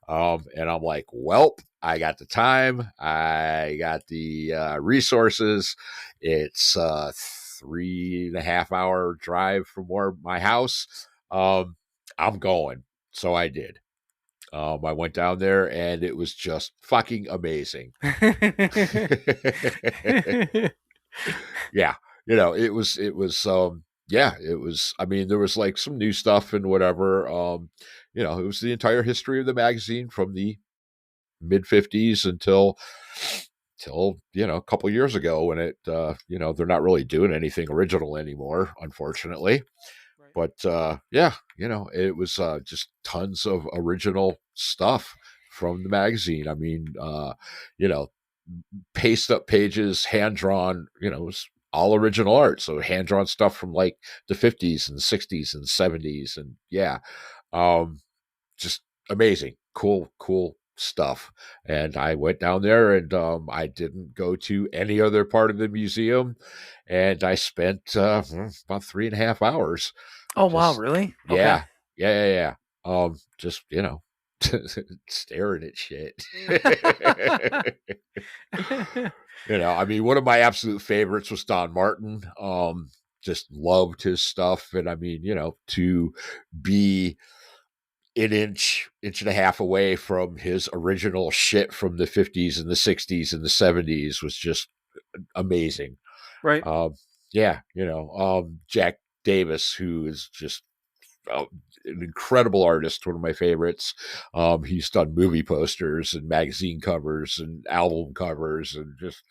And I'm like, well, I got the time, I got the resources. It's a 3.5 hour drive from where my house. I'm going. So I did. I went down there and it was just fucking amazing. Yeah. It was, I mean, there was like some new stuff and whatever. It was the entire history of the magazine from the mid 50s until a couple years ago when it, they're not really doing anything original anymore, unfortunately. But it was just tons of original stuff from the magazine. I mean, paste up pages, hand drawn, it was all original art. So hand drawn stuff from like the 50s and 60s and 70s. And just amazing, cool stuff. And I went down there and I didn't go to any other part of the museum. And I spent about 3.5 hours. Oh, wow. Really? Yeah. Okay. Yeah. Just, staring at shit. I mean, one of my absolute favorites was Don Martin. Just loved his stuff. And I mean, to be an inch and a half away from his original shit from the 50s and the 60s and the 70s was just amazing. Right. Jack Davis, who is just an incredible artist, one of my favorites. He's done movie posters and magazine covers and album covers and just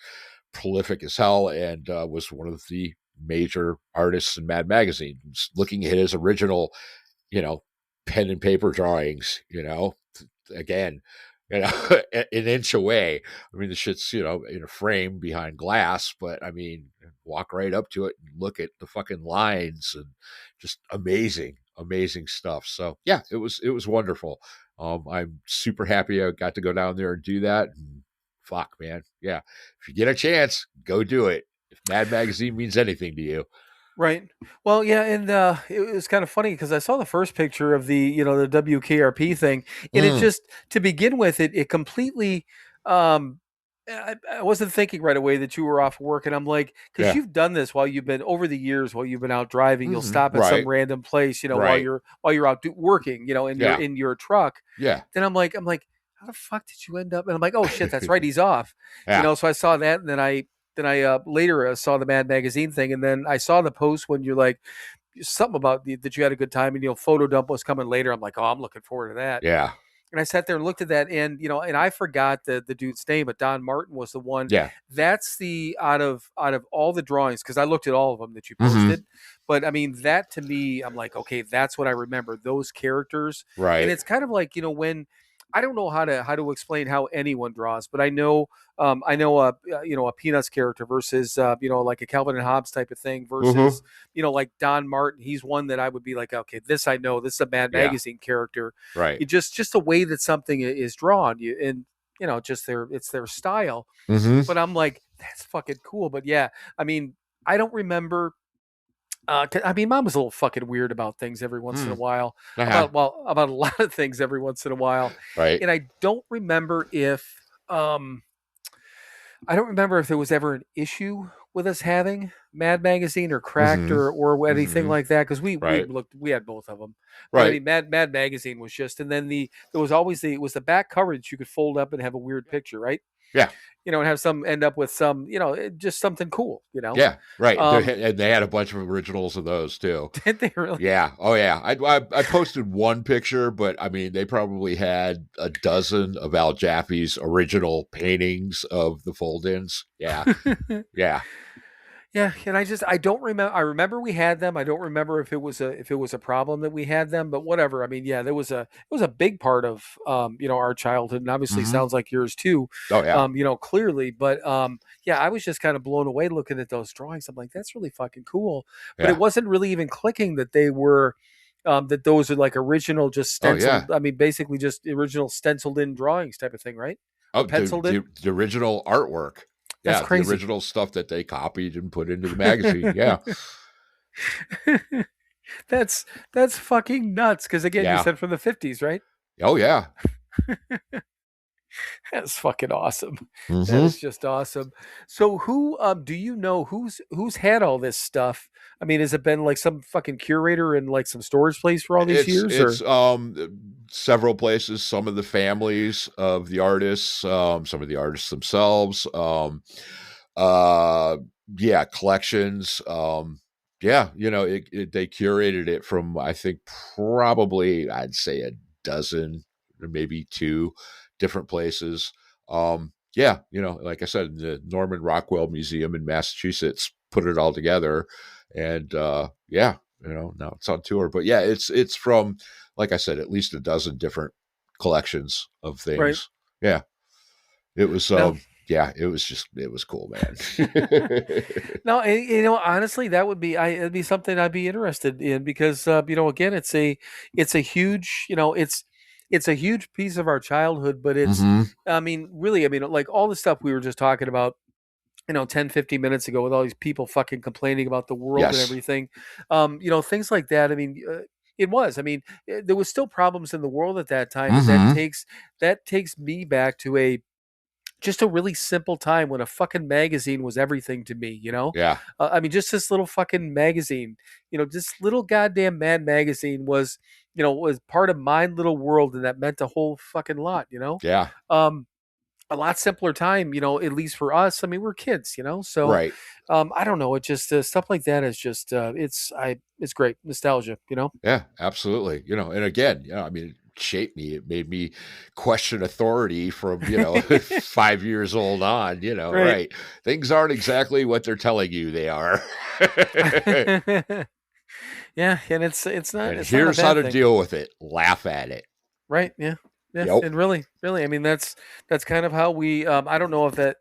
prolific as hell, and was one of the major artists in Mad Magazine. Just looking at his original, pen and paper drawings, again, an inch away. I mean, the shit's, in a frame behind glass, but I mean, walk right up to it and look at the fucking lines and just amazing stuff. So yeah, it was wonderful. I'm super happy I got to go down there and do that. And fuck, man. Yeah. If you get a chance, go do it. If Mad Magazine means anything to you. Right. Well, yeah, and it was kind of funny because I saw the first picture of the the WKRP thing, and it just, to begin with, it completely. I wasn't thinking right away that you were off work, and I'm like, because you've done this while you've been out driving. You'll stop at some random place, while you're out working, in your truck. Yeah. Then I'm like, how the fuck did you end up? And I'm like, oh shit, that's right, he's off. So I saw that, and then I later saw the Mad Magazine thing, and then I saw the post when you're like something about that you had a good time, and photo dump was coming later. I'm like, oh, I'm looking forward to that. Yeah. And I sat there and looked at that, and and I forgot the dude's name, but Don Martin was the one. Yeah. That's the out of all the drawings, because I looked at all of them that you posted. But I mean, that to me, I'm like, okay, that's what I remember, those characters. Right. And it's kind of like, when I don't know how to explain how anyone draws, but I know a Peanuts character versus like a Calvin and Hobbes type of thing versus like Don Martin. He's one that I would be like, okay, this I know, this is a Mad Magazine character. Right. It just the way that something is drawn, just it's their style. But I'm like, that's fucking cool. But yeah, I mean, I don't remember. Mom was a little fucking weird about things every once in a while. About a lot of things every once in a while. Right. And I don't remember if there was ever an issue with us having Mad Magazine or Cracked or anything like that, because we had both of them. Right. I mean, Mad Magazine was just, and then there was always it was the back cover that you could fold up and have a weird picture, right? Yeah. And have some end up with some, just something cool, Yeah, right. They had a bunch of originals of those too. Did they really? Yeah. Oh yeah. I posted one picture, but I mean, they probably had a dozen of Al Jaffe's original paintings of the fold-ins. Yeah. Yeah. Yeah, and I don't remember. I remember we had them. I don't remember if it was a problem that we had them, but whatever. I mean, yeah, it was a big part of our childhood, and obviously sounds like yours too. Oh yeah. Clearly, but yeah, I was just kind of blown away looking at those drawings. I'm like, that's really fucking cool, but it wasn't really even clicking that they were. That those are like original, just stenciled. I mean, basically just original stenciled in drawings type of thing, right? Oh, penciled it. the original artwork. That's Yeah, crazy. the original stuff that they copied and put into the magazine. Yeah. That's fucking nuts. Because again, you Yeah. said from the 50s, right? Oh, yeah. That's fucking awesome. That Mm-hmm. is just awesome. So who do you know who's had all this stuff? I mean, has it been like some fucking curator in like some storage place for all these years? It's several places, some of the families of the artists, some of the artists themselves, uh yeah, collections. Yeah, they curated it from, I think, probably, I'd say, a dozen or maybe two different places. Yeah, like I said, the Norman Rockwell Museum in Massachusetts put it all together, and yeah, now it's on tour. But yeah, it's from, like I said, at least a dozen different collections of things. Right. Yeah, it was No. yeah, it was cool, man. No, honestly, that would be it'd be something I'd be interested in because again, it's a huge, it's a huge piece of our childhood, but it's Mhm. I mean, really, I mean, like all the stuff we were just talking about, 10, 15 minutes ago with all these people fucking complaining about the world and Yes. everything. Things like that. I mean, it was. I mean, there was still problems in the world at that time, and Mhm. that takes me back to just a really simple time when a fucking magazine was everything to me, Yeah. I mean, just this little fucking magazine, this little goddamn Mad magazine was part of my little world, and that meant a whole fucking lot, Yeah. A lot simpler time, at least for us. I mean, we're kids, so Right. I don't know. It just stuff like that is just it's great nostalgia, Yeah, absolutely. And again, I mean, it shaped me. It made me question authority from, 5 years old on, Right. right. Things aren't exactly what they're telling you they are. Yeah, and it's not And it's not a here's how bad to thing. deal with it. Laugh at it. Right. Yeah. Yeah. Yep. And really, I mean, that's kind of how we, I don't know if that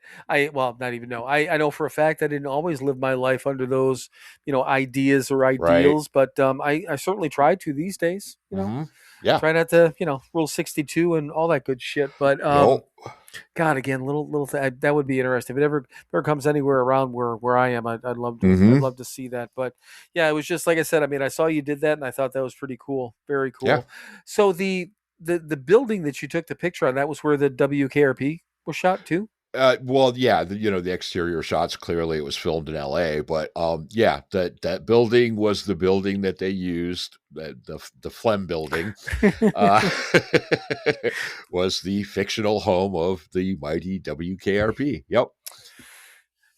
well, not even know. I know for a fact I didn't always live my life under those, ideas or Right. ideals, but I certainly try to these days, Mhm. Yeah. try not to, rule 62 and all that good shit. But, Yep. God, again, little that would be interesting. If it ever comes anywhere around where I am, I'd love to Mhm. I'd love to see that. But yeah, it was just like I said. I mean, I saw you did that, and I thought that was pretty cool, very cool. Yeah. So the building that you took the picture on, that was where the WKRP was shot too. Well, yeah, the exterior shots, clearly it was filmed in LA, but yeah, that building was the building that they used, the Flem building, uh, was the fictional home of the mighty WKRP. Yep.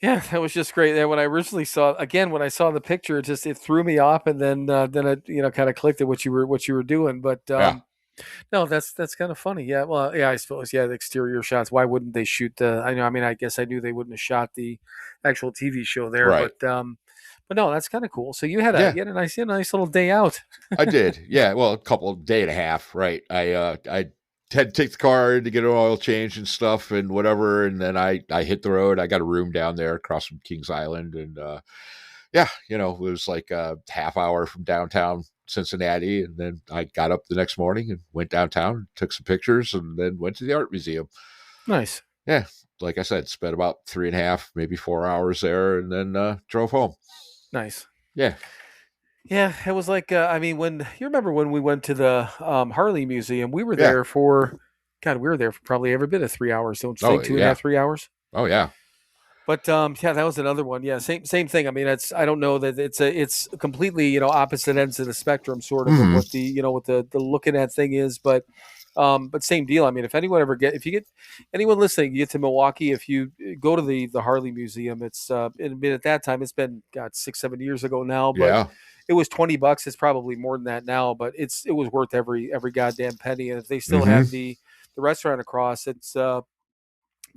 Yeah, that was just great. And when I originally when I saw the picture, it threw me off, and then it kind of clicked at what you were doing. But Yeah. no, that's kind of funny. Yeah, well, yeah, I suppose. Yeah, the exterior shots. Why wouldn't they shoot the? I know. I mean, I guess I knew they wouldn't have shot the actual TV show there, Right. but no, that's kind of cool. So you had Yeah. a nice little day out. I did. Yeah. Well, day and a half. Right. I had to take the car to get an oil change and stuff and whatever, and then I hit the road. I got a room down there across from Kings Island, and yeah, it was like a half hour from downtown Cincinnati, and then I got up the next morning and went downtown, took some pictures, and then went to the art museum. Nice. Yeah, like I said, spent about 3.5, maybe 4 hours there, and then drove home. Nice. Yeah. Yeah, it was like I mean, when you remember when we went to the Harley Museum, we were there for God, we were there for probably every bit of 3 hours. Don't you think 2.5, 3 hours? Oh yeah. But yeah, that was another one. Yeah, same thing. I mean, I don't know that it's completely opposite ends of the spectrum, sort of what the what the looking at thing is, but same deal. I mean, if you get anyone listening, you get to Milwaukee, if you go to the Harley Museum, it's at that time it's been 6-7 years ago now, but Yeah. it was $20. It's probably more than that now, but it was worth every goddamn penny. And if they still have the restaurant across, it's the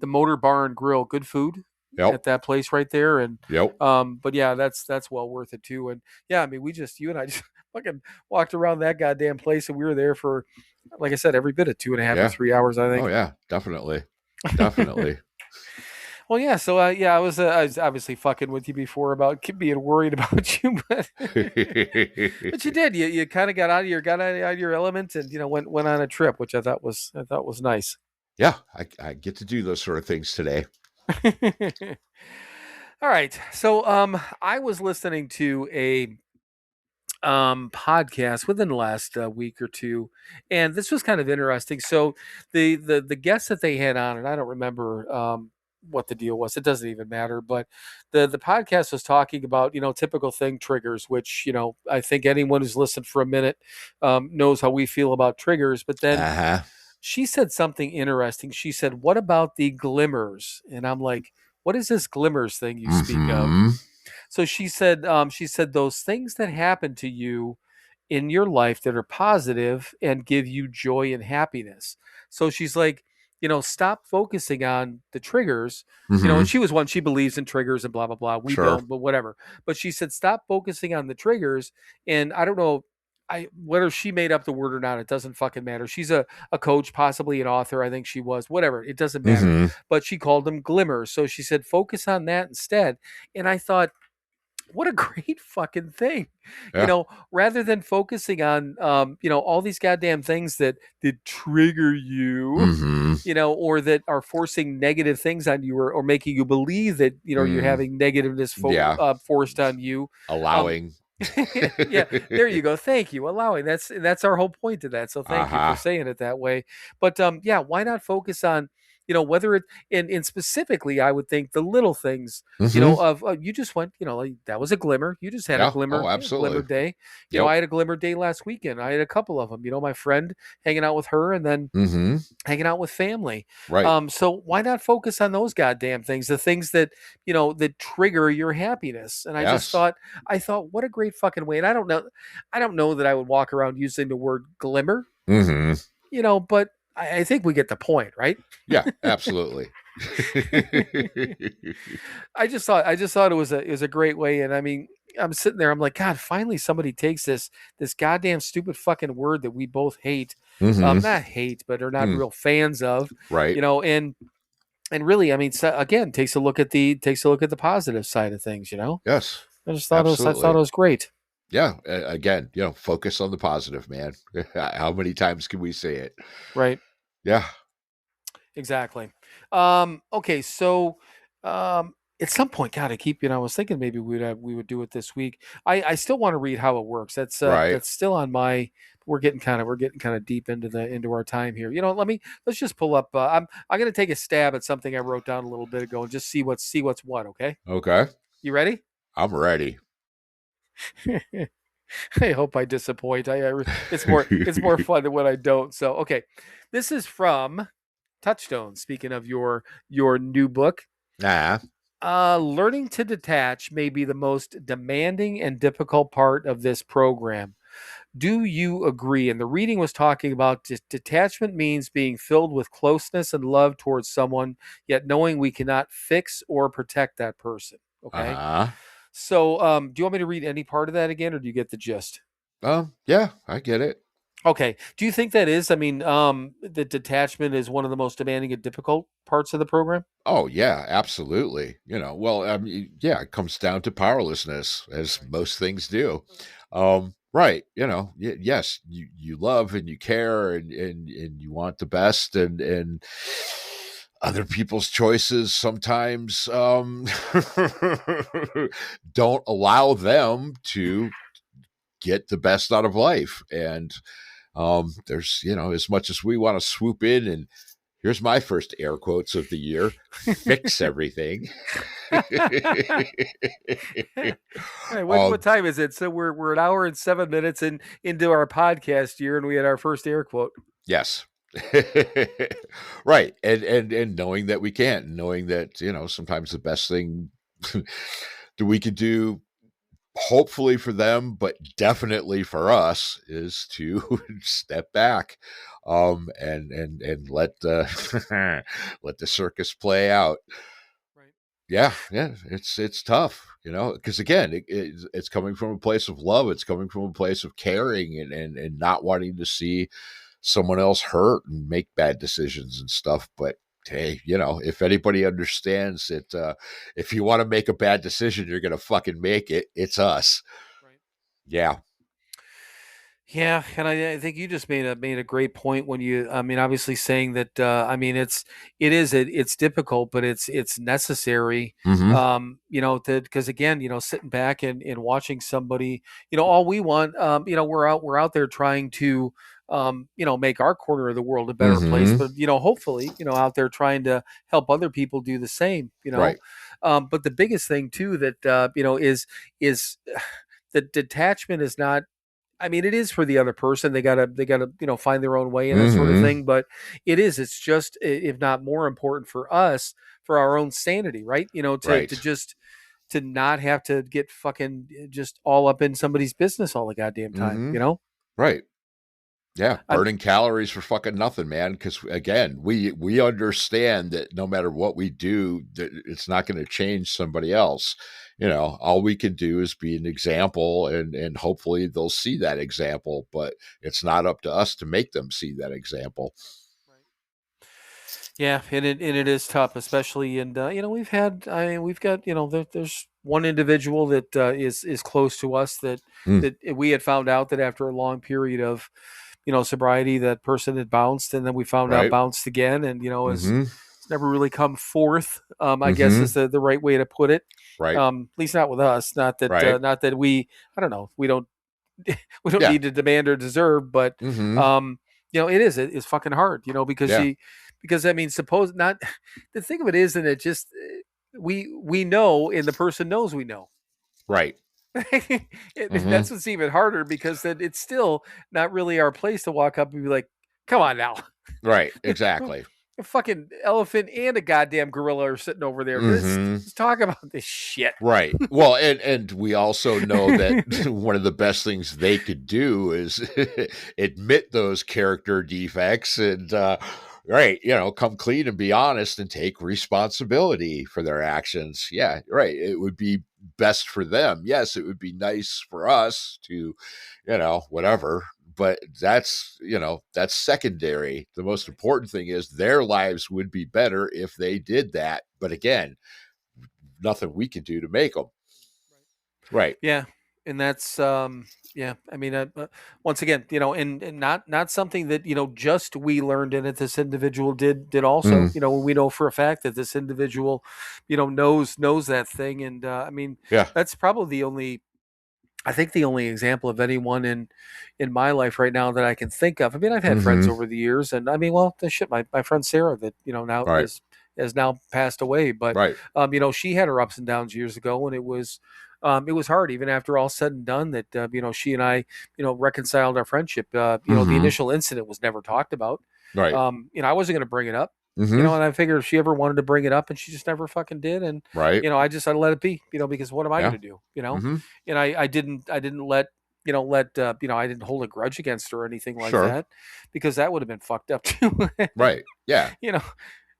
Motor Bar and Grill, good food. Yep. At that place right there, and Yep. but yeah, that's well worth it too. And yeah, I mean, you and I just fucking walked around that goddamn place, and we were there for, like I said, every bit of 2.5 or 3 hours, I think. Oh yeah, definitely. Well, yeah. So yeah, I was obviously fucking with you before about being worried about you, but but you did. You kind of got out of your element, and went on a trip, which I thought was nice. Yeah, I get to do those sort of things today. All right. So I was listening to a podcast within the last week or two, and this was kind of interesting. So the guests that they had on, and I don't remember what the deal was. It doesn't even matter. But the podcast was talking about, typical thing, triggers, which, I think anyone who's listened for a minute knows how we feel about triggers. But then Uh-huh. she said something interesting. She said, "What about the glimmers?" And I'm like, "What is this glimmers thing you speak of?" Mhm. So she said those things that happen to you in your life that are positive and give you joy and happiness. So she's like, stop focusing on the triggers. And Mhm. she believes in triggers and blah blah blah. We Sure. don't, but whatever. But she said, stop focusing on the triggers. And I don't know, whether she made up the word or not, it doesn't fucking matter. She's a coach, possibly an author. I think she was, whatever. It doesn't matter. Mhm. But she called them glimmers. So she said, focus on that instead. And I thought, what a great fucking thing, Yeah. rather than focusing on, all these goddamn things that trigger you, Mhm. or that are forcing negative things on you, or making you believe that, you're Mm. having negativeness Yeah. forced on you. Allowing. Yeah, there you go. Thank you. Allowing. That's our whole point to that. So thank you for Uh-huh. saying it that way. But yeah, why not focus on, whether it and specifically, I would think the little things, Mhm. of you just went, like, that was a glimmer. You just had Yeah. Oh, a glimmer absolutely. day. Yep. I had a glimmer day last weekend. I had a couple of them. My friend hanging out with her, and then Mhm. hanging out with family. Right. So why not focus on those goddamn things, the things that, that trigger your happiness? And Yes. I thought, what a great fucking way. And I don't know that I would walk around using the word glimmer, Mhm. but I think we get the point, right? Yeah, absolutely. I just thought it was a great way. And I mean, I'm sitting there, I'm like, God, finally somebody takes this goddamn stupid fucking word that we both hate. Mhm. Not hate, but are not Mm. real fans of, Right. and really, I mean, so again, takes a look at the positive side of things. Yes. I thought Absolutely. it was great. Yeah. Again, focus on the positive, man. How many times can we say it? Right. Yeah. Exactly. Okay. So, at some point, God, I was thinking maybe we would do it this week. I still want to read how it works. Right. That's still on my. We're getting kind of deep into our time here. Let's just pull up. I'm going to take a stab at something I wrote down a little bit ago and just see what's what. Okay. Okay. You ready? I'm ready. I hope I disappoint. It's more fun than when I don't. So okay, this is from Touchstone. Speaking of your new book, Nah. learning to detach may be the most demanding and difficult part of this program. Do you agree? And the reading was talking about detachment means being filled with closeness and love towards someone, yet knowing we cannot fix or protect that person. Okay. Uh-huh. So, do you want me to read any part of that again, or do you get the gist? Yeah, I get it. Okay. Do you think that is? I mean, the detachment is one of the most demanding and difficult parts of the program. Oh yeah, absolutely. Well, I mean, yeah, it comes down to powerlessness, as most things do. Right. Yes, you love and you care and you want the best and other people's choices sometimes don't allow them to get the best out of life. And there's, as much as we want to swoop in and here's my first air quotes of the year, fix everything. Hey, what um, time is it? So we're an hour and 7 minutes into our podcast year, and we had our first air quote. yes. Right. And knowing that we can't, knowing that, sometimes the best thing that we could do, hopefully for them, but definitely for us, is to step back and let the let the circus play out. Right. Yeah, it's tough, because again, it's coming from a place of love. It's coming from a place of caring and not wanting to see someone else hurt and make bad decisions and stuff. But hey, if anybody understands that, if you want to make a bad decision, you're gonna fucking make it. It's us. Right. Yeah. Yeah, and I think you just made a great point when you, I mean, obviously saying that, I mean, it's difficult, but it's necessary, Mm-hmm. because again, sitting back and watching somebody, all we want, we're out there trying to, make our corner of the world a better place, Mm-hmm. but hopefully, out there trying to help other people do the same, Right. but the biggest thing too that, is the detachment is not. I mean, it is for the other person. They gotta, find their own way and that sort of Mm-hmm. thing. But it's just, if not more important for us, for our own sanity, right? To Right. just to not have to get fucking just all up in somebody's business all the goddamn time. Mm-hmm. Right. Yeah, I'm burning calories for fucking nothing, man. Because again, we understand that no matter what we do, that it's not going to change somebody else. All we can do is be an example, and hopefully they'll see that example. But it's not up to us to make them see that example. Yeah, and it is tough, especially, and we've got, there's one individual that is close to us that Mm, that we had found out that after a long period of sobriety, that person had bounced, and then we found out right. bounced again, and has Mm-hmm. it's never really come forth. I guess Mm-hmm. is the right way to put it. Right. At least not with us. Right. Not that we. I don't know. We don't we don't Yeah. need to demand or deserve, but Mm-hmm. it's fucking hard, because Yeah. I mean, suppose not. The thing of it is, and it just we know, and the person knows we know. Right. And Mm-hmm. that's what's even harder, because then it's still not really our place to walk up and be like, "Come on now." Right. Exactly. A fucking elephant and a goddamn gorilla are sitting over there. Mm-hmm. Let's talk about this shit. Right. Well, and we also know that one of the best things they could do is admit those character defects and right, come clean and be honest and take responsibility for their actions. Yeah, right. It would be best for them. Yes, it would be nice for us to, whatever, but that's secondary. The most important thing is their lives would be better if they did that. But again, nothing we can do to make them. Right. Yeah, and that's yeah. I mean, once again, and not something that just we learned in it. This individual did also. Mm. We know for a fact that this individual, knows that thing, and I mean, Yeah. that's probably the only. I think the only example of anyone in my life right now that I can think of. I mean, I've had friends Mm-hmm. over the years, and I mean, well, the shit. My friend Sarah, that now Right. has now passed away, but Right. she had her ups and downs years ago, and it was hard even after all said and done that she and I reconciled our friendship. The Mm-hmm. initial incident was never talked about. Right. I wasn't going to bring it up. Mm-hmm. And I figured if she ever wanted to bring it up, and she just never fucking did, and Right. I let it be, because what am I Yeah. going to do, Mm-hmm. And I didn't let I didn't hold a grudge against her or anything like Sure. that, because that would have been fucked up too. Right. Yeah.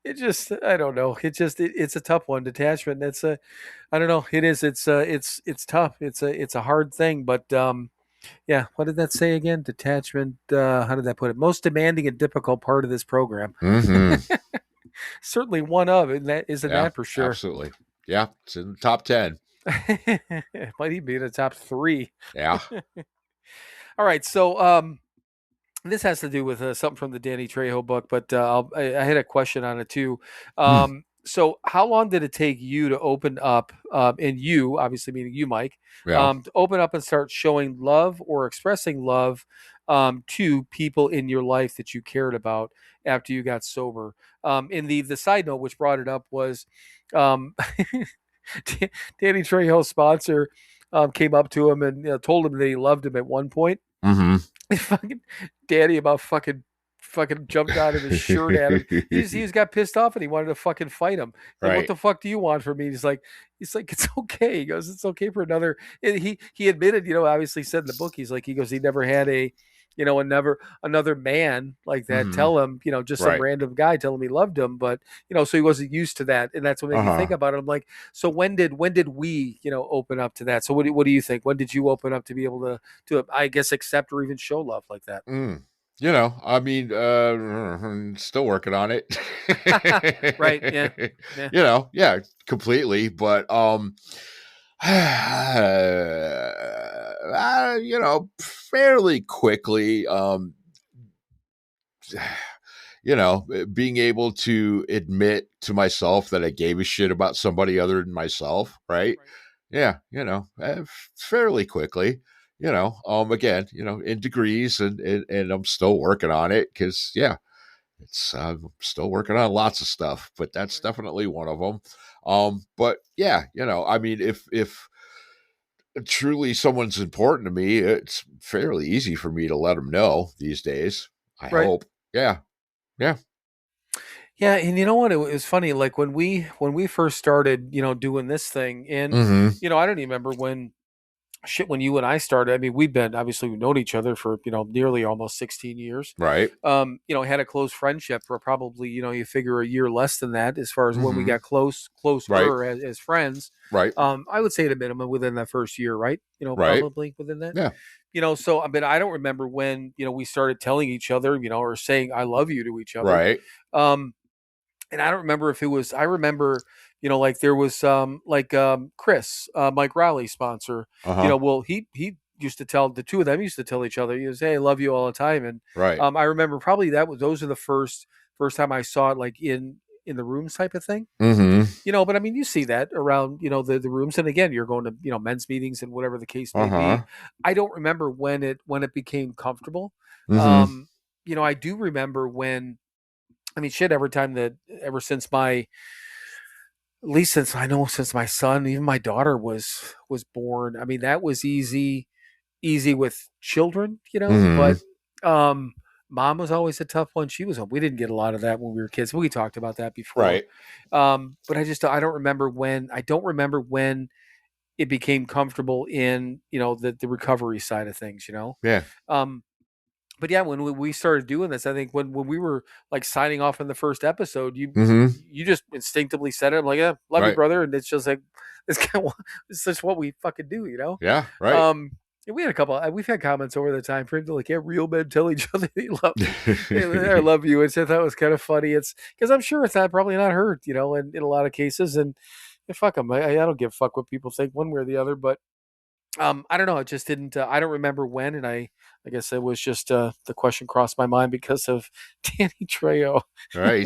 It just, I don't know. It's a tough one. Detachment. I don't know. It is. It's tough. It's a hard thing. But yeah. What did that say again? Detachment. How did that put it? Most demanding and difficult part of this program. Mm-hmm. Certainly one of it. That isn't Yeah. that for sure. Absolutely. Yeah. It's in the top 10. It might even be in the top 3. Yeah. All right. So this has to do with something from the Danny Trejo book, but I had a question on it too. Mm. So how long did it take you to open up, and you, obviously meaning you, Mike, Yeah. to open up and start showing love or expressing love to people in your life that you cared about after you got sober? And the side note which brought it up was um, Danny Trejo's sponsor came up to him and told him that he loved him at one point. Mm-hmm. Fucking Danny about fucking jumped out of his shirt at him. He just got pissed off and he wanted to fucking fight him. Like, Right. what the fuck do you want from me? He's like, it's okay. He goes, it's okay for another. And he admitted, obviously said in the book, he goes, he never had another man like that Mhm. tell him, just some Right. random guy tell him he loved him, but so he wasn't used to that, and that's what made me think about it. I'm like, so when did we open up to that? So what do you think? When did you open up to be able to I guess accept or even show love like that? I mean, still working on it. Right, yeah. Yeah, completely. But fairly quickly, being able to admit to myself that I gave a shit about somebody other than myself, right? Yeah, fairly quickly, again, in degrees, and I'm still working on it because, it's I'm still working on lots of stuff, but that's definitely one of them. But yeah, I mean, if truly someone's important to me, it's fairly easy for me to let them know these days. I Right. hope. Yeah. Yeah. Yeah, and you know what? It was funny. Like when we first started, doing this thing, and Mm-hmm. I don't even remember when you and I started. I mean, we've known each other for nearly almost 16 years. Right. Had a close friendship for probably you figure a year less than that as far as when we Mm-hmm. got closer Right. as friends. Right. I would say at a minimum within that first year, right? Right. Probably within that. Yeah. So I mean, I don't remember when we started telling each other, or saying "I love you" to each other. Right. Um, and I don't remember if it was. I remember, like there was Chris, Mike Rowley's sponsor. Uh-huh. Well, he used to tell the two of them used to tell each other, he was, "Hey, I love you" all the time. And Right. I remember probably those are the first time I saw it, like in the rooms type of thing. Mm-hmm. But I mean, you see that around the rooms, and again, you're going to men's meetings and whatever the case may Uh-huh. be. I don't remember when it became comfortable. Mm-hmm. I do remember when. I mean, shit. Ever since at least since my son, even my daughter was born. I mean, that was easy with children, Mm-hmm. But mom was always a tough one. She was. We didn't get a lot of that when we were kids. We talked about that before. Right. But I don't remember when. I don't remember when it became comfortable in the recovery side of things. Yeah. But yeah, when we started doing this, I think when we were like signing off in the first episode, Mm-hmm. you just instinctively said it. I'm like, yeah, love you, Right. brother, and it's just like it's just what we fucking do. Yeah. Right. And we had we've had comments over the time frame to like, yeah, real men tell each other I love you, and so that was kind of funny. It's because I'm sure it's probably not heard, in a lot of cases, and fuck them. I don't give a fuck what people think one way or the other, but. I don't know. It just didn't. I don't remember when, and I guess it was just the question crossed my mind because of Danny Trejo. Right.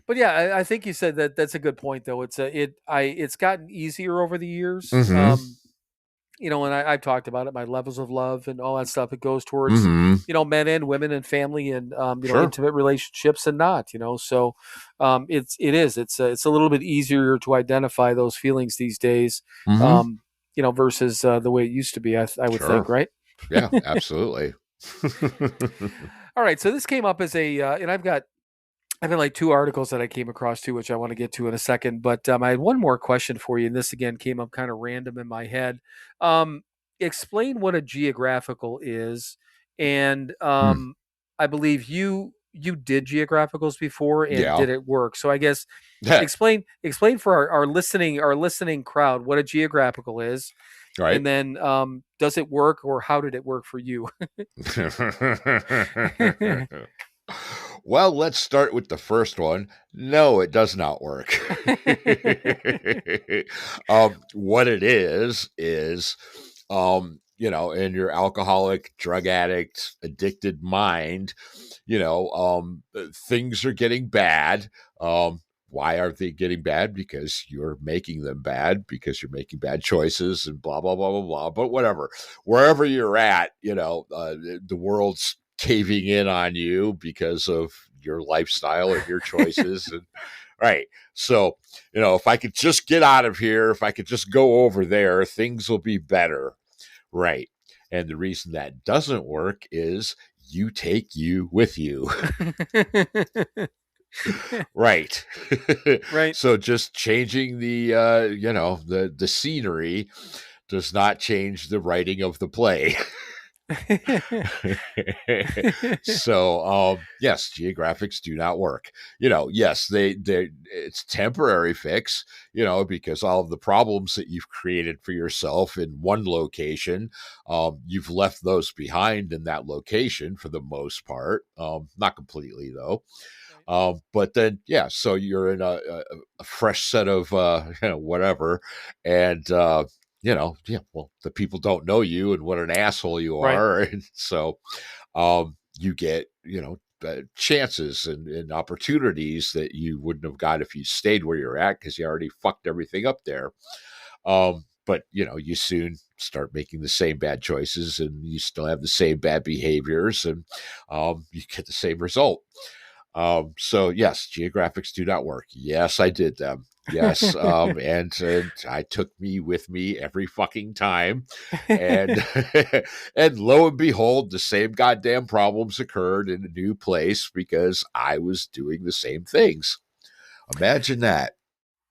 But yeah, I think you said that's a good point, though. It's gotten easier over the years. Mm-hmm. And I've talked about it, my levels of love and all that stuff. It goes towards, Mm-hmm. men and women and family and, Sure. intimate relationships and not, so, it's a little bit easier to identify those feelings these days, Mm-hmm. Versus, the way it used to be, I would Sure. think, right? Yeah, absolutely. All right. So this came up as and I've got like two articles that I came across too, which I want to get to in a second. But I had one more question for you, and this again came up kind of random in my head. Explain what a geographical is, and I believe you did geographicals before, and Yeah. did it work? So I guess explain for our listening crowd what a geographical is, Right. and then does it work, or how did it work for you? Well, let's start with the first one. No, it does not work. What it is, in your alcoholic, drug addict, addicted mind, things are getting bad. Why are they getting bad? Because you're making them bad, because you're making bad choices and blah, blah, blah, blah, blah. But whatever, wherever you're at, the world's caving in on you because of your lifestyle or your choices. And right. So, if I could just get out of here, if I could just go over there, things will be better. Right. And the reason that doesn't work is you take you with you. Right. Right. So just changing the the scenery does not change the writing of the play. So yes, geographics do not work. Yes, they it's temporary fix, because all of the problems that you've created for yourself in one location, you've left those behind in that location for the most part. Not completely though. But then, so you're in a fresh set of, whatever. And, well, the people don't know you and what an asshole you Right. are. And so you get, chances and opportunities that you wouldn't have got if you stayed where you're at because you already fucked everything up there. But you soon start making the same bad choices and you still have the same bad behaviors and you get the same result. So yes, geographics do not work. Yes, I did them. Yes. And I took me with me every fucking time. And and lo and behold, the same goddamn problems occurred in a new place because I was doing the same things. Imagine that.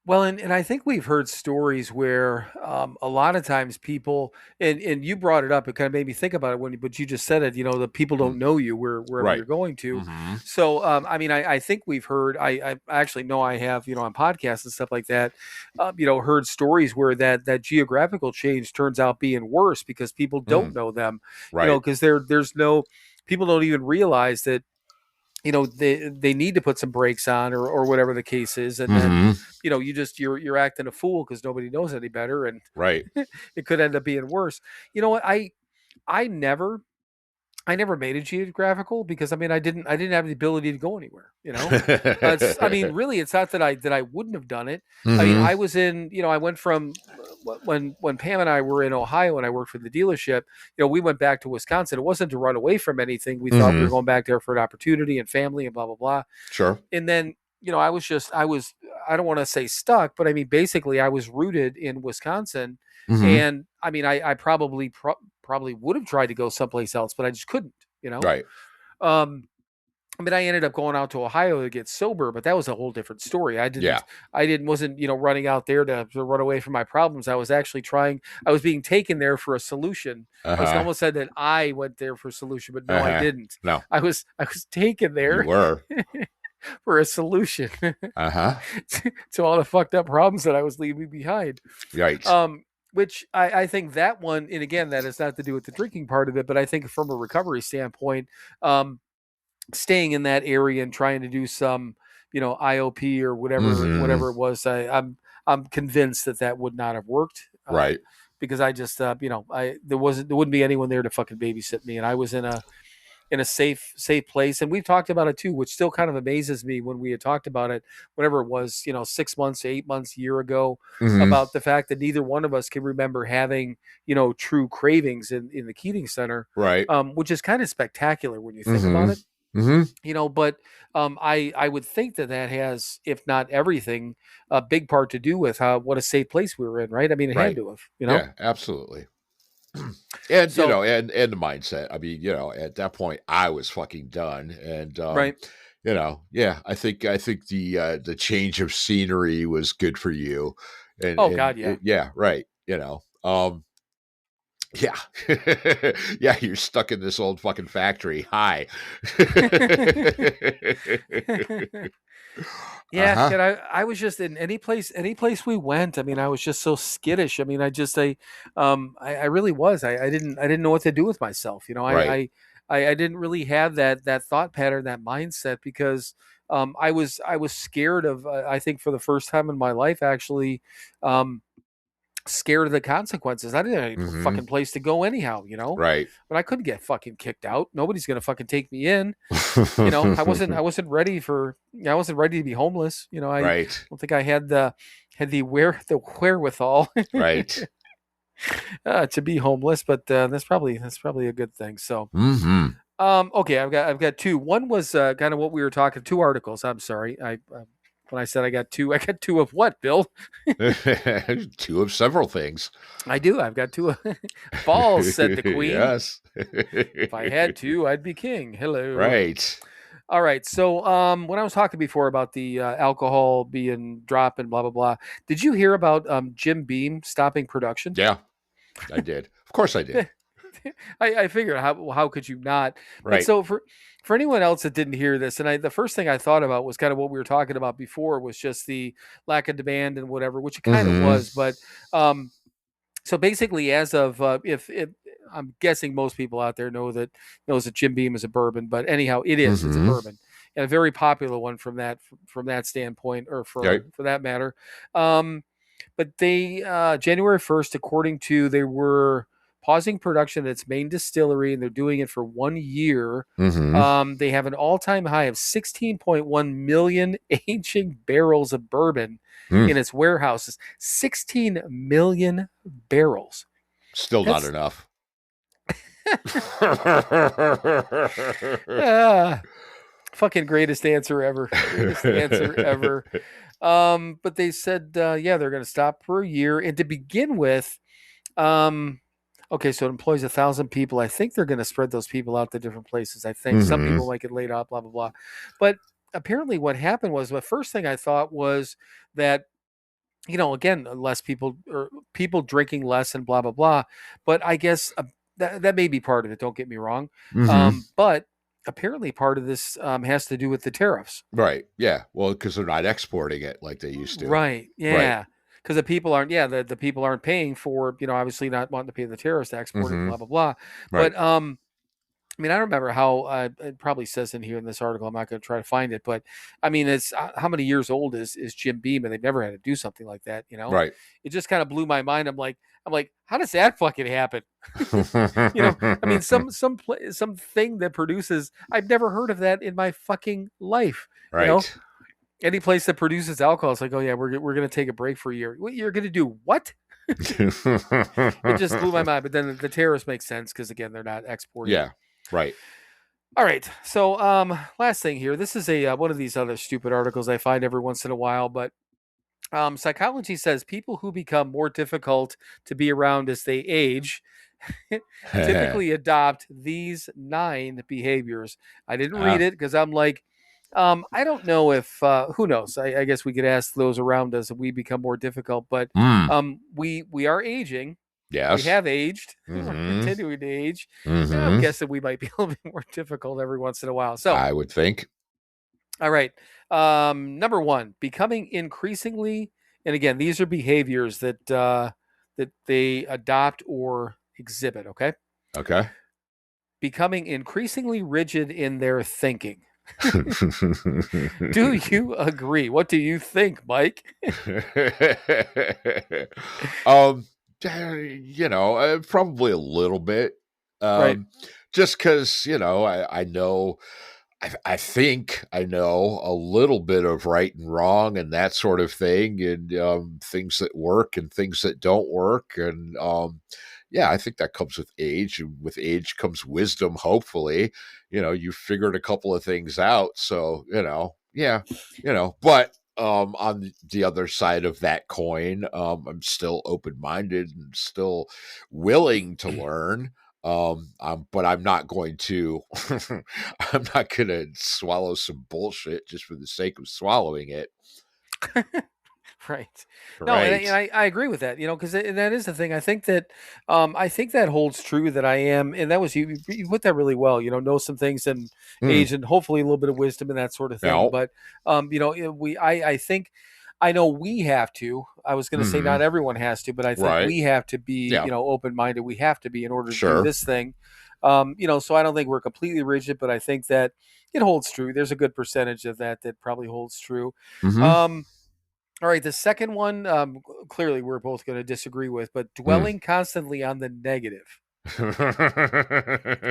Well, and I think we've heard stories where a lot of times people, and you brought it up, it kind of made me think about it but you just said it, the people don't know you wherever you're Right. going to. Mm-hmm. So, I mean, I think we've heard, I actually know I have, on podcasts and stuff like that, heard stories where that geographical change turns out being worse because people don't know them, Right. because there's no, people don't even realize that, they need to put some brakes on or whatever the case is. And then, you're acting a fool because nobody knows any better. And Right. it could end up being worse. You know what? I never made a geographical because I didn't have the ability to go anywhere. Really, it's not that I wouldn't have done it. Mm-hmm. I mean, I was in, I went from when Pam and I were in Ohio and I worked for the dealership. We went back to Wisconsin. It wasn't to run away from anything. We thought we were going back there for an opportunity and family and blah blah blah. Sure. And then I don't want to say stuck, but I mean basically I was rooted in Wisconsin, and I mean I probably would have tried to go someplace else, but I just couldn't, Right. I mean, I ended up going out to Ohio to get sober, but that was a whole different story. Wasn't, running out there to run away from my problems. I was actually I was being taken there for a solution. I was almost said that I went there for a solution, but no, I didn't. No. I was taken there. You were. For a solution. To all the fucked up problems that I was leaving behind. Right. Which I think that one, and again, that has not to do with the drinking part of it, but I think from a recovery standpoint, staying in that area and trying to do some, IOP or whatever it was, I'm convinced that would not have worked. Right. Because I just, there wouldn't be anyone there to fucking babysit me, and I was in a safe place. And we've talked about it too, which still kind of amazes me when we had talked about it, whatever it was, 6 months, 8 months, a year ago, about the fact that neither one of us can remember having, true cravings in the Keating Center. Right. Which is kind of spectacular when you think about it. But I would think that has, if not everything, a big part to do with what a safe place we were in, right? I mean, it had to have, Yeah, absolutely. And So- and the mindset. I mean, at that point I was fucking done. And Right. I think the change of scenery was good for you. And God, yeah. Yeah, right. Yeah. Yeah, you're stuck in this old fucking factory. Hi. Yeah, and I was just in any place we went. I mean, I was just so skittish. I mean, I really was. I didn't know what to do with myself. Right. I didn't really have that thought pattern, that mindset, because I was scared of. I think for the first time in my life, actually. Scared of the consequences. I didn't have any fucking place to go anyhow, Right. But I couldn't get fucking kicked out. Nobody's gonna fucking take me in. I wasn't ready to be homeless. I Right. don't think I had the wherewithal Right. to be homeless, but that's probably a good thing. So Mm-hmm. okay, I've got two. One was kind of what we were talking, two articles. I'm sorry. When I said I got two of what, Bill? Two of several things. I do. I've got two. Balls, said the queen. Yes. If I had to, I'd be king. Hello. Right. All right. So when I was talking before about the alcohol being dropped and blah, blah, blah, did you hear about Jim Beam stopping production? Yeah, I did. Of course I did. I figured how could you not? Right. But so for anyone else that didn't hear this, and the first thing I thought about was kind of what we were talking about before, was just the lack of demand and whatever, which it kind of was. But so basically, as of if I'm guessing most people out there knows that Jim Beam is a bourbon, but anyhow, it's a bourbon, and a very popular one from that standpoint, or for that matter. but they January 1st, according to, they were pausing production at its main distillery, and they're doing it for 1 year. They have an all-time high of 16.1 million aging barrels of bourbon in its warehouses. 16 million barrels. Still not enough. Fucking greatest answer ever. Greatest answer ever. But they said, yeah, they're going to stop for a year. And to begin with, okay, so it employs 1,000 people. I think they're going to spread those people out to different places. I think some people might get laid off, blah, blah, blah. But apparently what happened was, the first thing I thought was that, again, less people, or people drinking less and blah, blah, blah. But I guess that may be part of it. Don't get me wrong. But apparently part of this has to do with the tariffs. Right. Yeah. Well, because they're not exporting it like they used to. Right. Yeah. Because the people aren't, the people aren't paying for, obviously not wanting to pay the tariffs to export it, blah, blah, blah. Right. But, I mean, I don't remember how, it probably says in here in this article, I'm not going to try to find it, but I mean, it's how many years old is Jim Beam, and they've never had to do something like that, Right. It just kind of blew my mind. I'm like, how does that fucking happen? I mean, some thing that produces, I've never heard of that in my fucking life. Right. Any place that produces alcohol, it's like, oh yeah, we're going to take a break for a year. What, you're going to do what? It just blew my mind. But then the tariffs make sense because, again, they're not exporting. Yeah. Right. All right. So, last thing here. This is one of these other stupid articles I find every once in a while, but psychology says people who become more difficult to be around as they age typically adopt these 9 behaviors. I didn't read it because I'm like, I don't know if who knows. I guess we could ask those around us if we become more difficult, but we are aging. Yes. We have aged. We're continuing to age. I'm guessing we might be a little bit more difficult every once in a while. So I would think. All right. Number 1, becoming increasingly, and again, these are behaviors that that they adopt or exhibit. Okay. Okay. Becoming increasingly rigid in their thinking. Do you agree? What do you think, Mike? Probably a little bit. Right. Just because, I know, I think I know a little bit of right and wrong and that sort of thing, and things that work and things that don't work. And I think that comes with age, and with age comes wisdom, hopefully. You figured a couple of things out. So, but on the other side of that coin, I'm still open-minded and still willing to learn. But I'm not going to I'm not going to swallow some bullshit just for the sake of swallowing it. Right. No, Right. and I agree with that, because that is the thing. I think that holds true, that I am, and that was, you put that really well, know some things and age, and hopefully a little bit of wisdom and that sort of thing. No. But, I think, I know we have to, I was going to say not everyone has to, but I think we have to be, open-minded. We have to be in order to do this thing. So I don't think we're completely rigid, but I think that it holds true. There's a good percentage of that probably holds true. All right, the second one, clearly we're both going to disagree with, but dwelling constantly on the negative.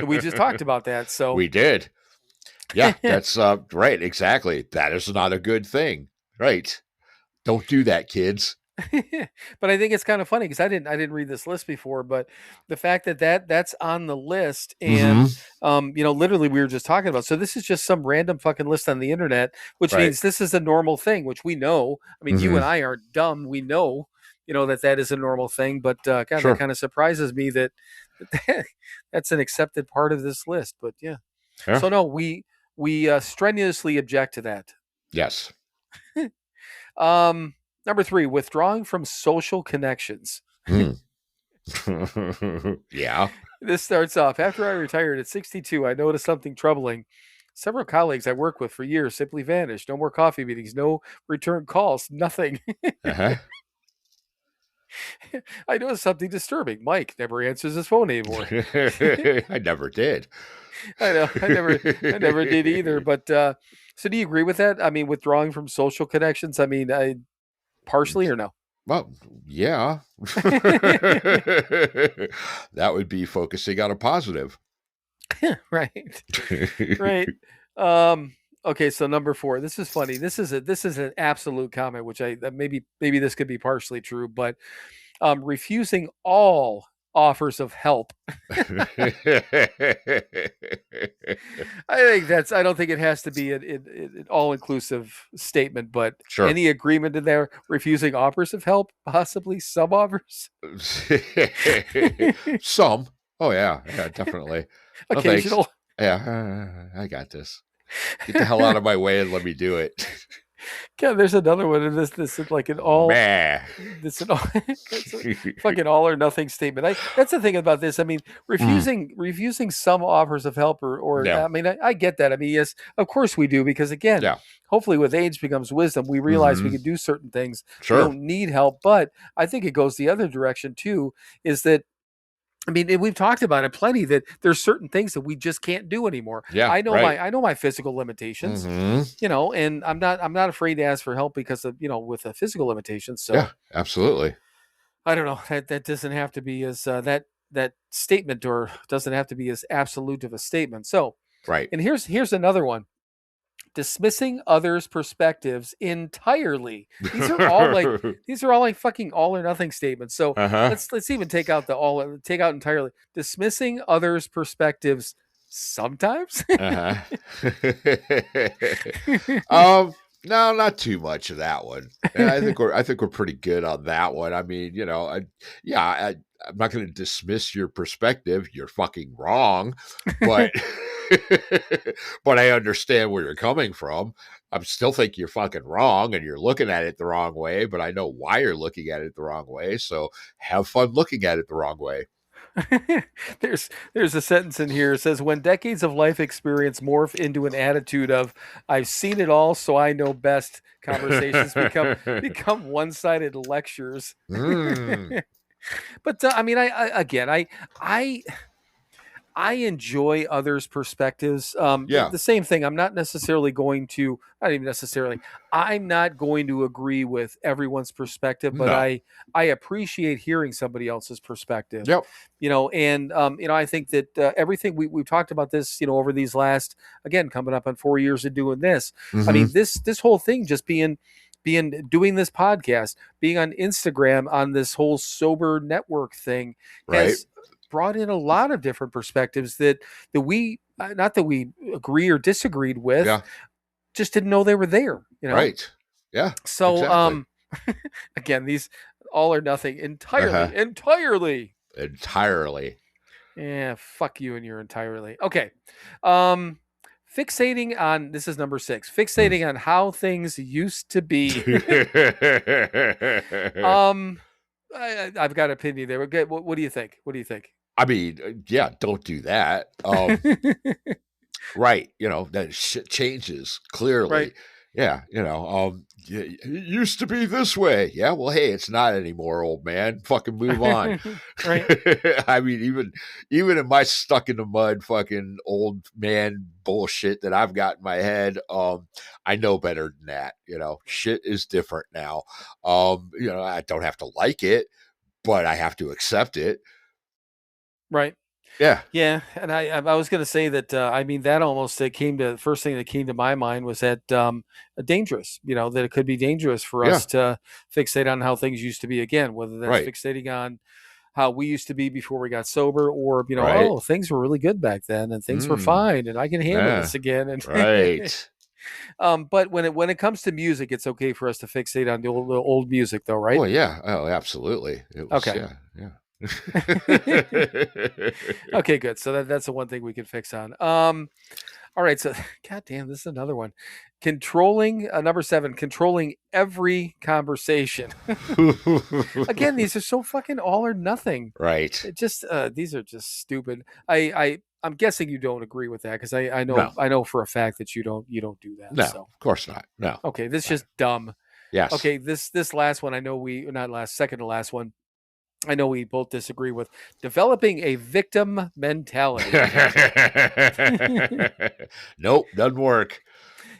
We just talked about that, so we did. Yeah, that's right. Exactly. That is not a good thing. Right. Don't do that, kids. But I think it's kind of funny because I didn't read this list before, but the fact that's on the list, and literally we were just talking about. So this is just some random fucking list on the internet, which means this is a normal thing, which we know. I mean, you and I aren't dumb. We know, that is a normal thing. But God, that kind of surprises me that that's an accepted part of this list. But yeah. So no, we strenuously object to that. Yes. Number 3, withdrawing from social connections. Yeah. This starts off, after I retired at 62, I noticed something troubling. Several colleagues I worked with for years simply vanished. No more coffee meetings, no return calls, nothing. I noticed something disturbing. Mike never answers his phone anymore. I never did. I know. I never did either. But so do you agree with that? I mean, withdrawing from social connections? I mean, partially or no? Well, yeah. That would be focusing on a positive. Right. Right. Okay, so number 4. This is funny. This is an absolute comment, which maybe this could be partially true, but refusing all offers of help. I don't think it has to be an all-inclusive statement, but Sure. any agreement in there, refusing offers of help, possibly some offers. Some. Oh yeah, definitely. Occasional. Yeah, I got this. Get the hell out of my way and let me do it. Yeah, there's another one of this is like an all it's a fucking all or nothing statement. That's the thing about this. I mean, refusing some offers of help or Yeah. I mean, I get that. I mean, yes, of course we do, because again, hopefully with age becomes wisdom. We realize we can do certain things. Sure. We don't need help, but I think it goes the other direction too, is that, I mean, we've talked about it plenty, that there's certain things that we just can't do anymore. Yeah, I know my physical limitations, you know, and I'm not afraid to ask for help because of, you know, with a physical limitation. So yeah, absolutely. I don't know, that doesn't have to be as that statement, or doesn't have to be as absolute of a statement. So, right. And here's another one. Dismissing others' perspectives entirely. These are all like fucking all or nothing statements. So let's even take out entirely. Dismissing others' perspectives sometimes. No, not too much of that one. I think we're pretty good on that one. I mean, you know, I'm not going to dismiss your perspective. You're fucking wrong, but but I understand where you're coming from. I still think you're fucking wrong and you're looking at it the wrong way, but I know why you're looking at it the wrong way. So have fun looking at it the wrong way. There's a sentence in here. It says, when decades of life experience morph into an attitude of "I've seen it all, so I know best," conversations become one-sided lectures. But I mean, I enjoy others' perspectives. The same thing. I'm not going to agree with everyone's perspective, but I appreciate hearing somebody else's perspective. Yep. You know, and you know, I think that everything we've talked about this, you know, over these last, again, coming up on 4 years of doing this. I mean, this whole thing just doing this podcast, being on Instagram, on this whole sober network thing, has brought in a lot of different perspectives that we, not that we agree or disagreed with, just didn't know they were there, you know? Right. Yeah. So, exactly. Again, these all or nothing entirely. Yeah. Fuck you and your entirely. Okay. Fixating on, this is number 6, fixating on how things used to be. I've got an opinion there. Okay, what do you think? I mean, yeah, don't do that. Right. You know, that shit changes clearly. Right. Yeah. You know, it used to be this way. Yeah. Well, hey, it's not anymore, old man. Fucking move on. Right. I mean, even in my stuck in the mud fucking old man bullshit that I've got in my head, I know better than that. You know, shit is different now. You know, I don't have to like it, but I have to accept it. Right. Yeah. Yeah. And I was going to say that, I mean, that almost, the first thing that came to my mind was that dangerous, you know, that it could be dangerous for us to fixate on how things used to be again, whether that's fixating on how we used to be before we got sober, or, you know, oh, things were really good back then and things were fine and I can handle this again. And but when it comes to music, it's okay for us to fixate on the old music though, right? Well, yeah. Oh, absolutely. It was, okay. Yeah. Okay, good. So that's the one thing we can fix on. All right. So, goddamn, this is another one. Controlling, number 7, controlling every conversation. Again, these are so fucking all or nothing. Right. It just these are just stupid. I'm guessing you don't agree with that, because I know for a fact that you don't do that. No, so. Of course not. No. Okay, this is just dumb. Yes. Okay, this last one, I know second to last one, I know we both disagree with. Developing a victim mentality. Nope, doesn't work.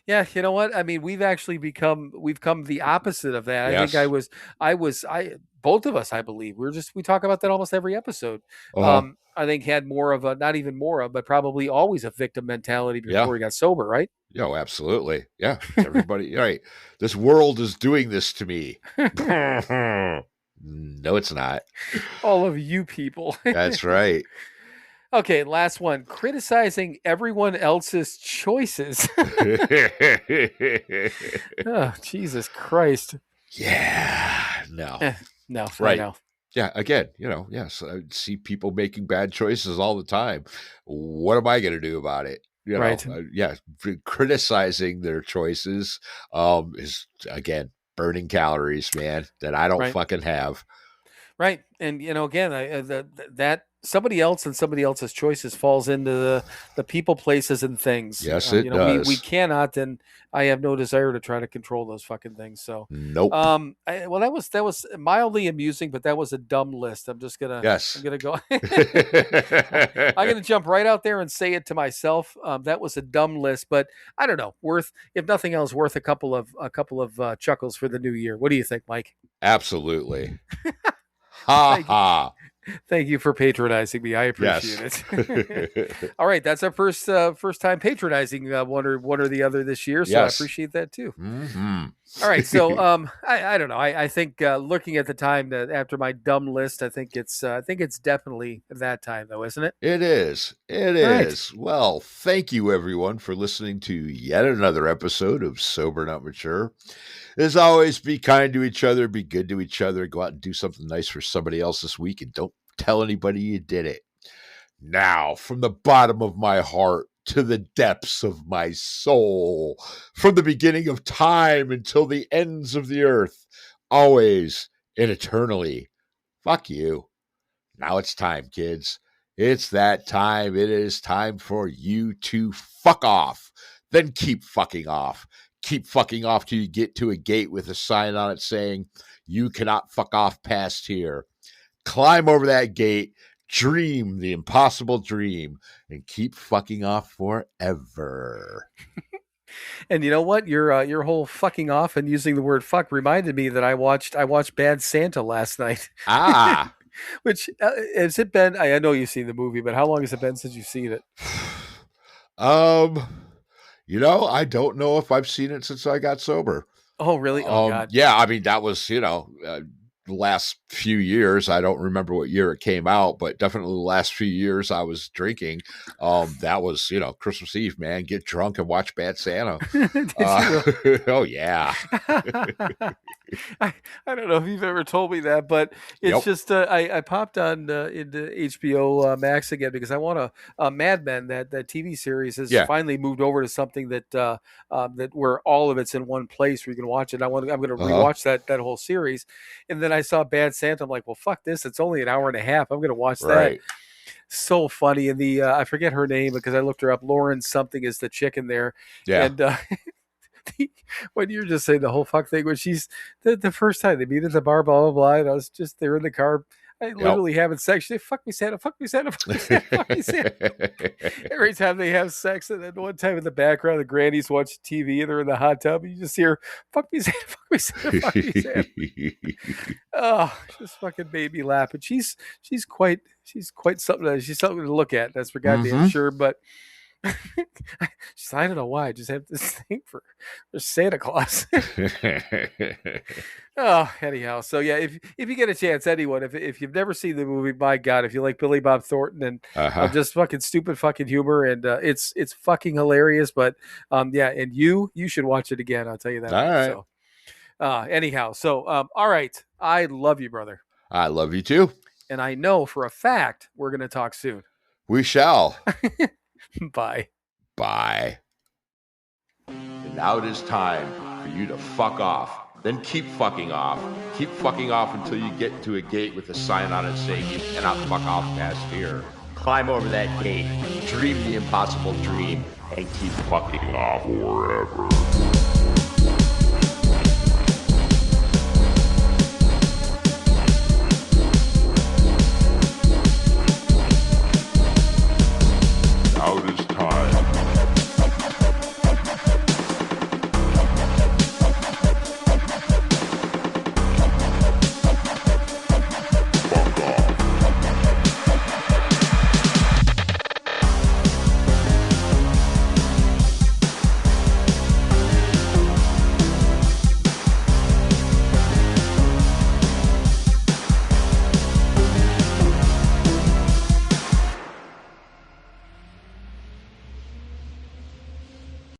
Yeah, you know what? I mean, we've come the opposite of that. I Yes. think both of us, I believe, we talk about that almost every episode. Uh-huh. I think had more of a, not even more of, but probably always a victim mentality Yeah. before he got sober, right? Oh, absolutely. Yeah. Everybody, right. This world is doing this to me. No, it's not. All of you people. That's right. Okay, last one. Criticizing everyone else's choices. Oh, Jesus Christ. Yeah. No. No, Right. I know. Yeah. Again, yes, I see people making bad choices all the time. What am I going to do about it? Right. Criticizing their choices is, again, burning calories, man, that I don't fucking have. Right. And, again, that somebody else and somebody else's choices falls into the people, places, and things. Yes, it does. We cannot, and I have no desire to try to control those fucking things. So, nope. That was mildly amusing, but that was a dumb list. I'm just gonna, yes. I'm gonna go. I'm gonna jump right out there and say it to myself. That was a dumb list, but I don't know. If nothing else, worth a couple of chuckles for the new year. What do you think, Mike? Absolutely. Ha ha. Thank you for patronizing me. I appreciate it. All right, that's our first time patronizing one or the other this year, so yes. I appreciate that too. Mm-hmm. All right, so I don't know. I think looking at the time after my dumb list, I think it's definitely that time though, isn't it? It is. It is. Right. Well, thank you everyone for listening to yet another episode of Sober Not Mature. As always, be kind to each other, be good to each other, go out and do something nice for somebody else this week, and don't tell anybody you did it. Now, from the bottom of my heart to the depths of my soul, from the beginning of time until the ends of the earth, always and eternally, fuck you. Now it's time, kids. It's that time. It is time for you to fuck off. Then keep fucking off. Keep fucking off till you get to a gate with a sign on it saying, you cannot fuck off past here. Climb over that gate, dream the impossible dream, and keep fucking off forever. And you know what? Your whole fucking off and using the word fuck reminded me that I watched Bad Santa last night. Ah. Which, has it been? I know you've seen the movie, but how long has it been since you've seen it? I don't know if I've seen it since I got sober. Oh, really? Oh, God. Yeah, I mean, that was, the last few years. I don't remember what year it came out, but definitely the last few years I was drinking. That was, Christmas Eve, man. Get drunk and watch Bad Santa. Oh, yeah. I don't know if you've ever told me that, but it's just I popped on into HBO Max again because I want a Mad Men, that TV series has finally moved over to something that where all of it's in one place where you can watch it. I'm going to rewatch that whole series, and then I saw Bad Santa. I'm like, well, fuck this! It's only an hour and a half. I'm going to watch that. So funny, and the I forget her name because I looked her up. Lauren something is the chick in there, and. When you're just saying the whole fuck thing, when she's the first time they meet at the bar, blah blah blah, and I was just there in the car, I literally having sex. She said, fuck me, Santa, fuck me, Santa, fuck me, Santa, fuck me, Santa. Every time they have sex, and then one time in the background, the granny's watching TV, and they're in the hot tub, and you just hear, fuck me, Santa, fuck me, Santa, fuck me, Santa. Oh, just fucking made me laugh. And she's quite something. She's something to look at. That's for goddamn sure. But I don't know why. I just have this thing for Santa Claus. Oh, anyhow. So yeah, if you get a chance, anyone, if you've never seen the movie, my God, if you like Billy Bob Thornton and just fucking stupid fucking humor, and it's fucking hilarious. But and you should watch it again. I'll tell you that. All right. So, anyhow, so all right. I love you, brother. I love you too. And I know for a fact we're going to talk soon. We shall. Bye. Bye. And now it is time for you to fuck off. Then keep fucking off. Keep fucking off until you get to a gate with a sign on it saying you cannot fuck off past here. Climb over that gate, dream the impossible dream, and keep fucking off forever.